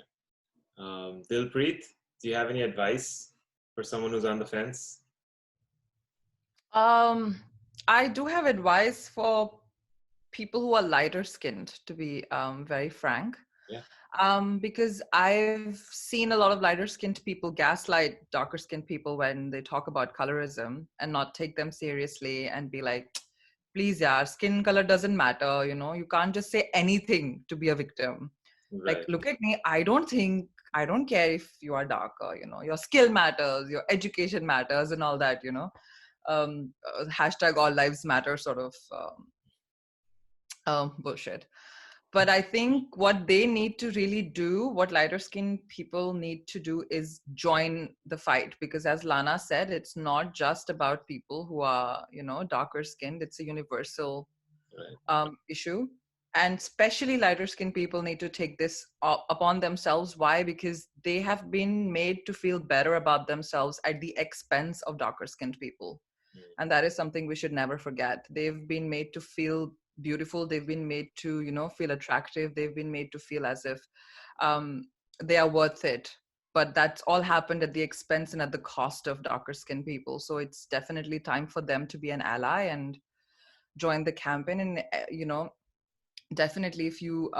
Speaker 1: Dilpreet, do you have any advice for someone who's on the fence?
Speaker 4: I do have advice for people who are lighter skinned, to be very frank. Because I've seen a lot of lighter skinned people gaslight darker skinned people when they talk about colorism and not take them seriously and be like, please, yeah, skin color doesn't matter. You can't just say anything to be a victim.
Speaker 1: Right.
Speaker 4: Like, look at me. I don't care if you are darker, your skill matters, your education matters and all that, hashtag all lives matter sort of bullshit. But I think what they need to really do, what lighter skinned people need to do is join the fight. Because as Lana said, it's not just about people who are, darker skinned. It's a universal issue. And especially lighter skinned people need to take this upon themselves. Why? Because they have been made to feel better about themselves at the expense of darker skinned people. And that is something we should never forget. They've been made to feel beautiful. They've been made to, feel attractive. They've been made to feel as if they are worth it. But that's all happened at the expense and at the cost of darker skinned people. So it's definitely time for them to be an ally and join the campaign. And, definitely if you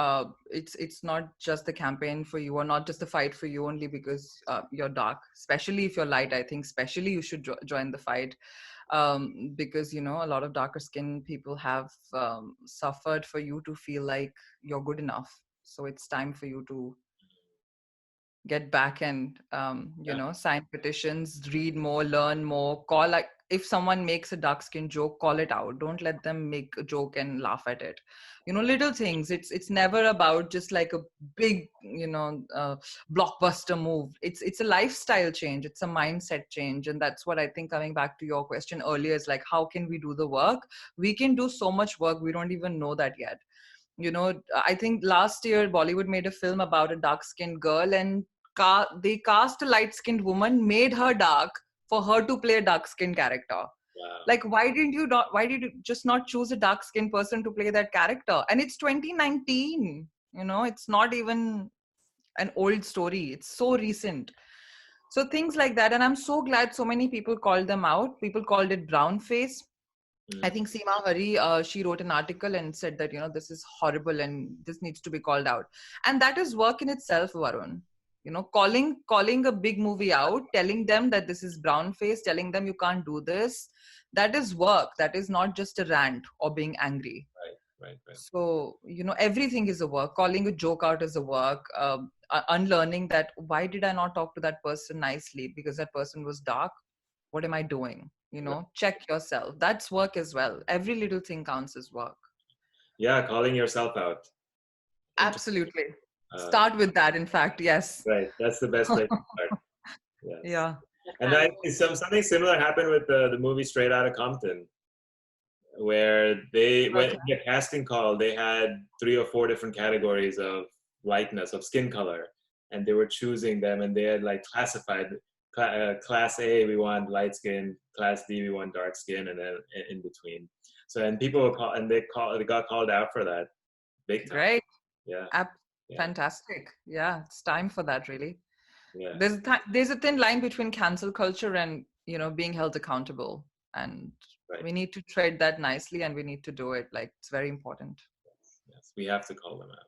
Speaker 4: it's not just the campaign for you or not just the fight for you only because you're dark, especially if you're light. I think especially you should join the fight because a lot of darker skinned people have suffered for you to feel like you're good enough. So it's time for you to get back and sign petitions, read more, learn more, call. Like if someone makes a dark skin joke, call it out. Don't let them make a joke and laugh at it. Little things. It's never about just like a big blockbuster move. It's a lifestyle change. It's a mindset change. And that's what I think, coming back to your question earlier, is like, how can we do the work? We can do so much work, we don't even know that yet. I think last year Bollywood made a film about a dark skinned girl, and they cast a light skinned woman, made her dark for her to play a dark skinned character.
Speaker 1: Wow.
Speaker 4: Like, why did you just not choose a dark skinned person to play that character? And it's 2019, it's not even an old story. It's so recent. So things like that. And I'm so glad so many people called them out. People called it brown face. I think Seema Hari, she wrote an article and said that, this is horrible and this needs to be called out. And that is work in itself, Varun. Calling a big movie out, telling them that this is brown face, telling them you can't do this. That is work. That is not just a rant or being angry.
Speaker 1: Right.
Speaker 4: So, everything is a work. Calling a joke out is a work. Unlearning that, why did I not talk to that person nicely? Because that person was dark. What am I doing? Check yourself. That's work as well. Every little thing counts as work.
Speaker 1: Yeah, calling yourself out.
Speaker 4: Absolutely. Start with that, in fact. Yes.
Speaker 1: Right. That's the best place to start. Yes.
Speaker 4: Yeah.
Speaker 1: And I think something similar happened with the movie Straight Outta Compton, where they went in the casting call, they had 3 or 4 different categories of lightness, of skin color, and they were choosing them, and they had like classified class A, we want light skin, class D, we want dark skin, and then in between. So, and people were they got called out for that big time.
Speaker 4: Great.
Speaker 1: Yeah.
Speaker 4: Fantastic. Yeah, it's time for that, really.
Speaker 1: Yeah.
Speaker 4: There's a thin line between cancel culture and being held accountable, and we need to tread that nicely, and we need to do it. Like, it's very important.
Speaker 1: Yes, we have to call them out.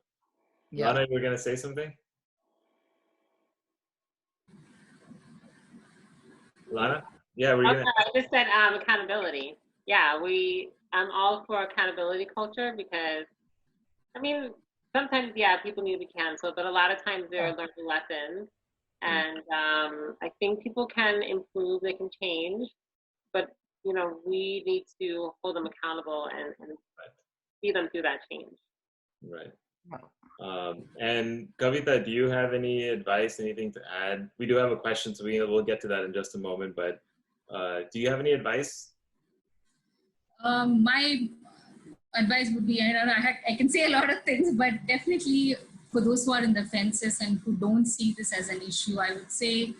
Speaker 4: Yeah.
Speaker 1: Lana, you were gonna say something? Lana? Yeah, we're gonna.
Speaker 3: I just said accountability. Yeah, I'm all for accountability culture because, I mean, sometimes, people need to be canceled, but a lot of times they're learning lessons. And I think people can improve, they can change, but, we need to hold them accountable and see them through that change.
Speaker 1: Right. And Kavita, do you have any advice, anything to add? We do have a question, so we'll get to that in just a moment, but do you have any advice?
Speaker 2: My advice would be, I can say a lot of things, but definitely for those who are in the fences and who don't see this as an issue, I would say,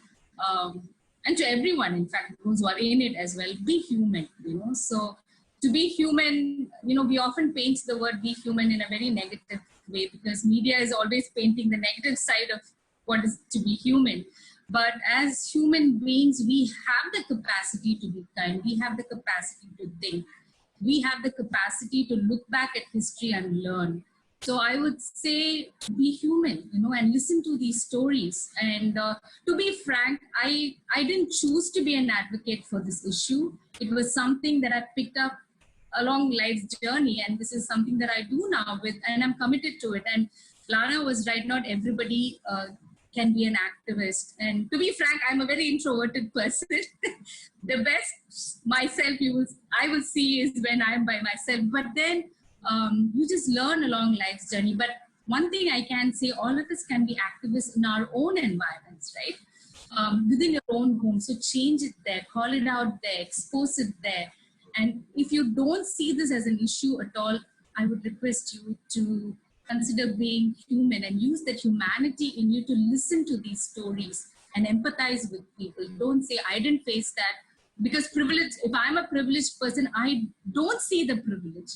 Speaker 2: and to everyone, in fact, those who are in it as well, be human, So to be human, we often paint the word be human in a very negative way because media is always painting the negative side of what is to be human. But as human beings, we have the capacity to be kind. We have the capacity to think. We have the capacity to look back at history and learn. So I would say be human, and listen to these stories. And to be frank, I didn't choose to be an advocate for this issue. It was something that I picked up along life's journey, and this is something that I do now and I'm committed to it. And Lana was right, not everybody can be an activist. And to be frank, I'm a very introverted person. The best myself I will see is when I'm by myself. But then you just learn along life's journey. But one thing I can say, all of us can be activists in our own environments, right? Within your own home. So change it there, call it out there, expose it there. And if you don't see this as an issue at all, I would request you to consider being human and use that humanity in you to listen to these stories and empathize with people. Don't say, I didn't face that. Because privilege, if I'm a privileged person, I don't see the privilege.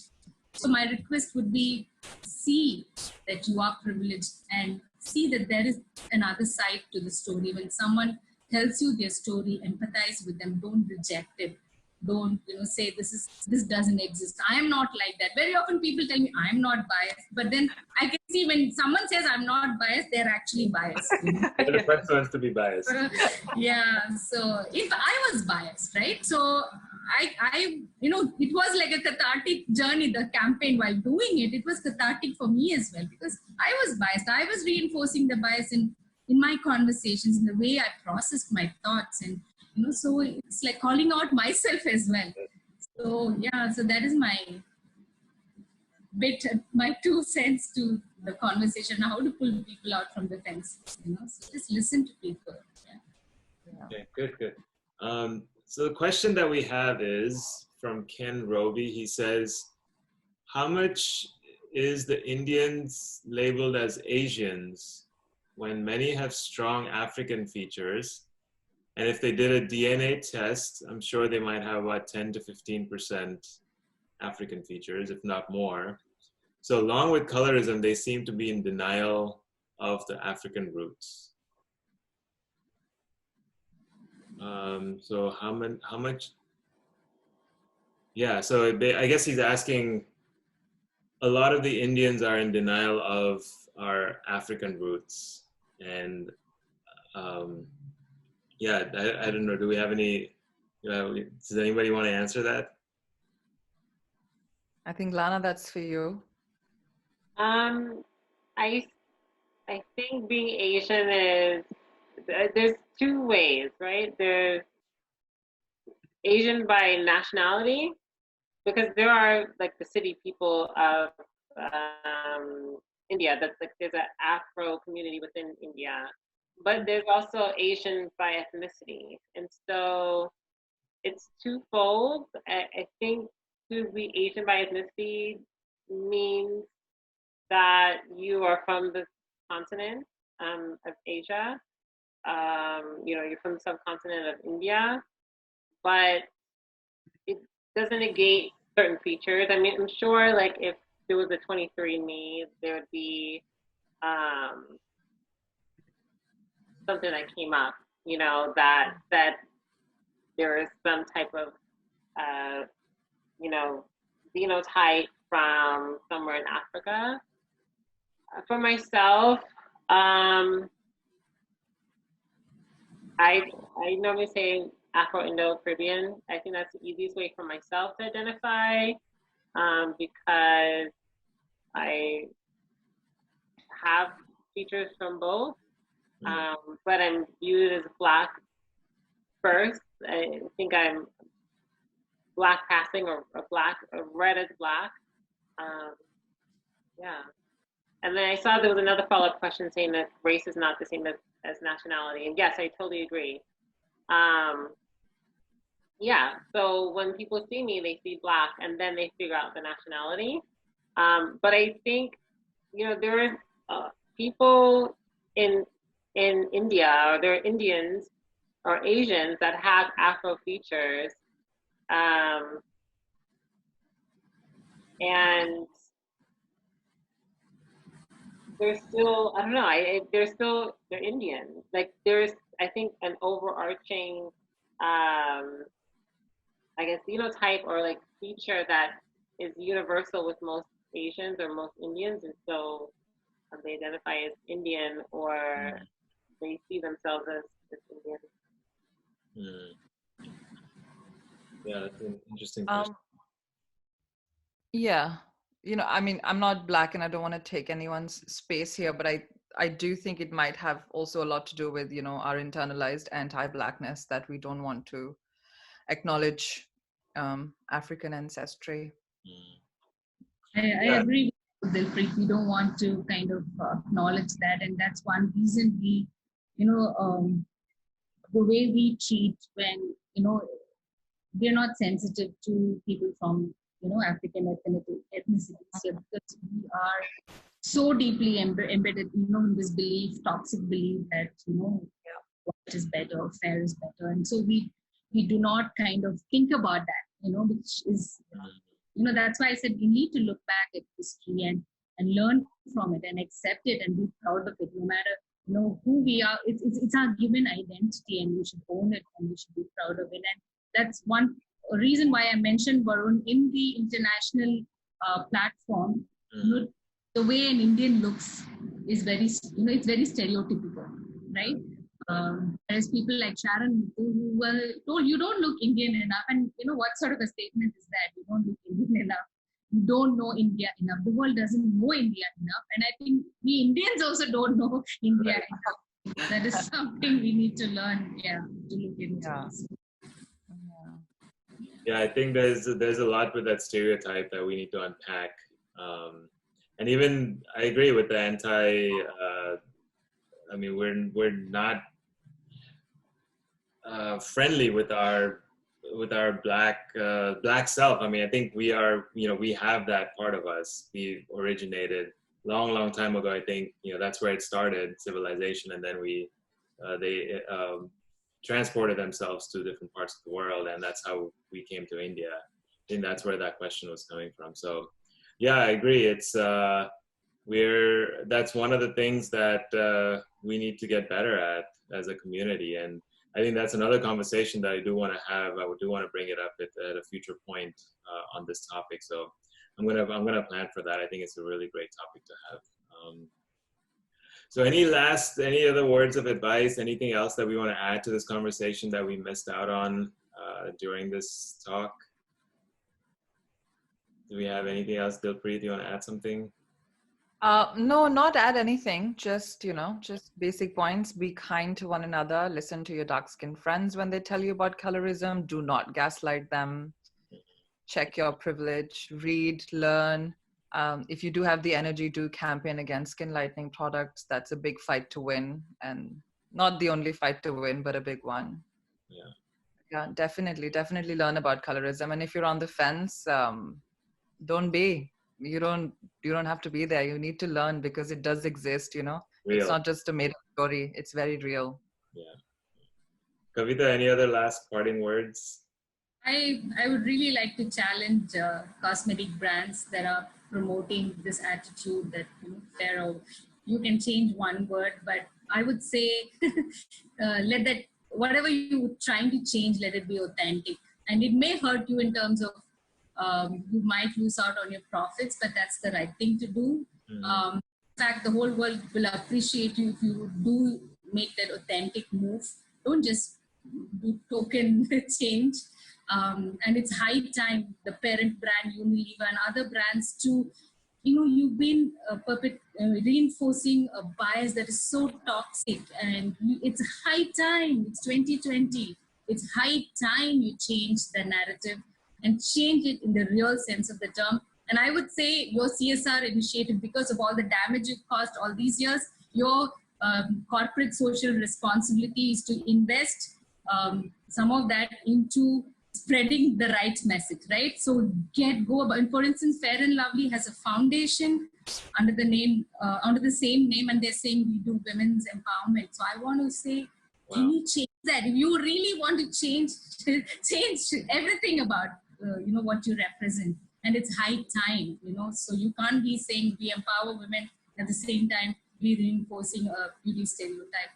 Speaker 2: So my request would be, see that you are privileged and see that there is another side to the story. When someone tells you their story, empathize with them, don't reject it. Don't say this doesn't exist. I am not like that. Very often people tell me I'm not biased, but then I can see when someone says I'm not biased, they're actually biased.
Speaker 1: They're the first ones to be biased.
Speaker 2: Yeah. So if I was biased, right? So I it was like a cathartic journey. The campaign, while doing it, it was cathartic for me as well because I was biased. I was reinforcing the bias in my conversations, in the way I processed my thoughts, and so it's like calling out myself as well. So yeah, so that is my 2 cents to the conversation, how to pull people out from the fence. So just listen to people. Yeah.
Speaker 1: Okay, good. So the question that we have is from Ken Roby. He says, how much is the Indians labeled as Asians when many have strong African features? And if they did a DNA test, I'm sure they might have about 10 to 15% African features, if not more. So along with colorism, they seem to be in denial of the African roots. So how much? Yeah, so I guess he's asking, a lot of the Indians are in denial of our African roots. And yeah, I don't know, do we have any, does anybody want to answer that?
Speaker 4: I think, Lana, that's for you.
Speaker 3: I think being Asian is, there's 2 ways, right? There's Asian by nationality, because there are like the city people of India. That's like, there's an Afro community within India, but there's also Asian by ethnicity, and so it's twofold. I think to be Asian by ethnicity means that you are from the continent of Asia. You're from the subcontinent of India, but it doesn't negate certain features. I mean, I'm sure like if there was a 23andMe, there would be something that came up, that there is some type of, phenotype from somewhere in Africa. For myself, I normally say Afro-Indo-Caribbean. I think that's the easiest way for myself to identify, because I have features from both, but I'm viewed as Black first. I think I'm Black passing or Black, or red as Black. Yeah. And then I saw there was another follow-up question saying that race is not the same as nationality. And yes, I totally agree. yeah, so when people see me, they see Black, and then they figure out the nationality. But I think, there are people in India, or there are Indians or Asians that have Afro features, and they're still, I don't know, they're Indian. Like there's, I think, an overarching, I guess, phenotype or like feature that is universal with most Asians or most Indians, and so they identify as Indian, or they see themselves as Indian.
Speaker 1: Yeah, that's an interesting question.
Speaker 4: Yeah. I mean, I'm not Black and I don't want to take anyone's space here, but I do think it might have also a lot to do with, our internalized anti-Blackness, that we don't want to acknowledge African ancestry.
Speaker 2: I agree with Dilpreet. We don't want to kind of acknowledge that, and that's one reason we, the way we treat when we're not sensitive to people from African ethnicity, so because we are so deeply embedded, in this belief, toxic belief that what is better, fair is better, and so we do not kind of think about that, which is that's why I said we need to look back at history and learn from it and accept it and be proud of it, no matter who we are. It's our given identity, and we should own it and we should be proud of it. And that's one reason why I mentioned Varun in the international platform. The way an Indian looks is very, it's very stereotypical, right? There's people like Sharon who were told you don't look Indian enough, and what sort of a statement is that? You don't look Indian enough. You don't know India enough. The world doesn't know India enough, and I think we Indians also don't know India enough. That is something we need to learn. Yeah, to look into.
Speaker 1: Yeah, I think there's a lot with that stereotype that we need to unpack. And even I agree with the anti. I mean, we're not friendly with our black self. I mean, I think we are. We have that part of us. We originated long time ago. I think that's where it started, civilization, and then they transported themselves to different parts of the world, and that's how we came to India. I think that's where that question was coming from. So yeah, I agree. It's that's one of the things that we need to get better at as a community, and I think that's another conversation that I do want to have. I do want to bring it up at a future point on this topic. So I'm gonna plan for that. I think it's a really great topic to have. So any other words of advice, anything else that we want to add to this conversation that we missed out on during this talk? Do we have anything else? Dilpreet, do you want to add something?
Speaker 4: No, not add anything. Just, just basic points. Be kind to one another. Listen to your dark-skinned friends when they tell you about colorism. Do not gaslight them. Check your privilege. Read, learn. If you do have the energy to campaign against skin lightening products, that's a big fight to win, and not the only fight to win, but a big one. Yeah, definitely learn about colorism. And if you're on the fence, don't be. You don't have to be there. You need to learn, because it does exist.
Speaker 1: Real.
Speaker 4: It's not just a made-up story. It's very real.
Speaker 1: Yeah. Kavita, any other last parting words?
Speaker 2: I would really like to challenge cosmetic brands that are promoting this attitude that you can change one word, but I would say let that whatever you're trying to change, let it be authentic. And it may hurt you in terms of you might lose out on your profits, but that's the right thing to do. In fact, the whole world will appreciate you if you do make that authentic move. Don't just do token change. And it's high time the parent brand Unilever and other brands to, you've been reinforcing a bias that is so toxic, and it's high time. It's 2020. It's high time you change the narrative and change it in the real sense of the term. And I would say your CSR initiative, because of all the damage you've caused all these years, your corporate social responsibility is to invest some of that into spreading the right message, right? So go about. And for instance, Fair and Lovely has a foundation under the name, under the same name, and they're saying we do women's empowerment. So I want to say, can you change that? If you really want to change everything about what you represent, and it's high time, So you can't be saying we empower women at the same time be reinforcing a beauty stereotype.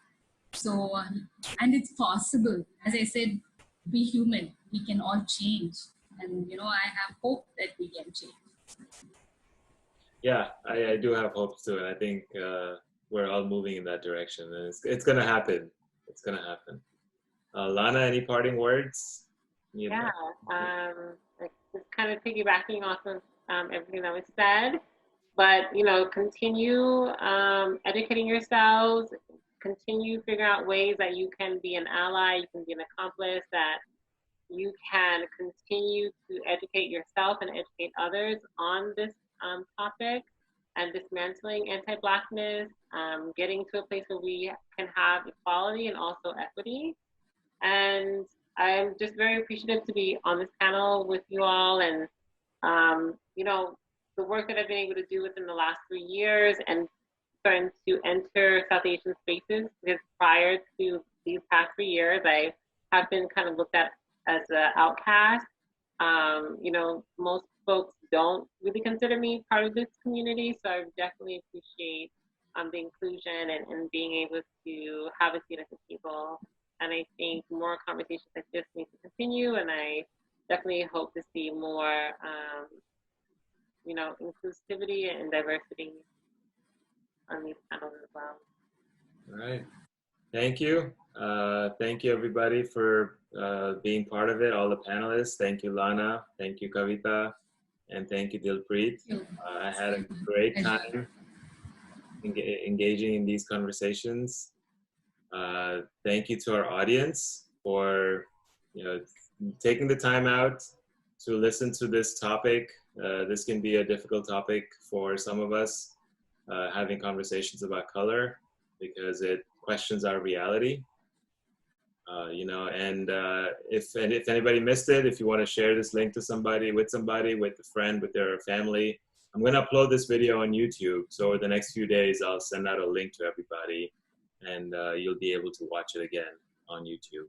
Speaker 2: So and it's possible. As I said, be human. We can all change, and I have hope that we can change.
Speaker 1: Yeah, I do have hopes too, and I think we're all moving in that direction, and it's gonna happen. It's gonna happen. Lana, any parting words?
Speaker 3: Yeah, just kind of piggybacking off of everything that was said, but continue educating yourselves. Continue figuring out ways that you can be an ally, you can be an accomplice, that you can continue to educate yourself and educate others on this topic, and dismantling anti-Blackness, getting to a place where we can have equality and also equity. And I'm just very appreciative to be on this panel with you all, and the work that I've been able to do within the last 3 years, and starting to enter South Asian spaces, because prior to these past 3 years, I have been kind of looked at as an outcast. Most folks don't really consider me part of this community, so I definitely appreciate the inclusion and being able to have a seat at the table. And I think more conversations like this need to continue, and I definitely hope to see more, inclusivity and diversity on these panels as well.
Speaker 1: All right. Thank you. Thank you, everybody, for being part of it, all the panelists. Thank you, Lana. Thank you, Kavita. And thank you, Dilpreet. I had a great time engaging in these conversations. Thank you to our audience for taking the time out to listen to this topic. This can be a difficult topic for some of us, having conversations about color, because it questions our reality. If anybody missed it, if you want to share this link to somebody, with a friend, with their family, I'm going to upload this video on YouTube. So over the next few days, I'll send out a link to everybody, and you'll be able to watch it again on YouTube.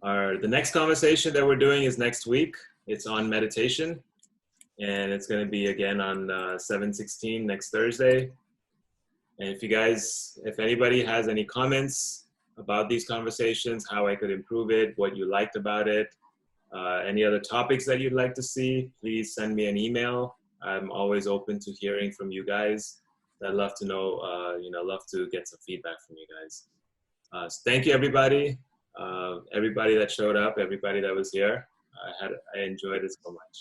Speaker 1: The next conversation that we're doing is next week. It's on meditation, and it's going to be again on 7/16 next Thursday. And if anybody has any comments about these conversations, how I could improve it, what you liked about it, any other topics that you'd like to see, please send me an email. I'm always open to hearing from you guys. I'd love to know, love to get some feedback from you guys. So thank you, everybody. Everybody that showed up, everybody that was here. I enjoyed it so much.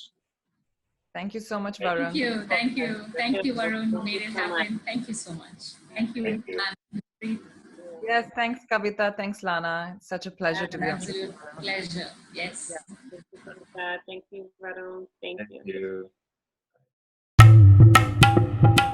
Speaker 4: Thank you so much, Varun.
Speaker 2: Thank you, Varun, who made it happen. Thank you so much. Thank you, Lana.
Speaker 4: Yes, thanks, Kavita. Thanks, Lana. It's such a pleasure to be here.
Speaker 2: Absolute pleasure. Yes.
Speaker 3: Thank you, Varun. Thank you.
Speaker 1: Thank you.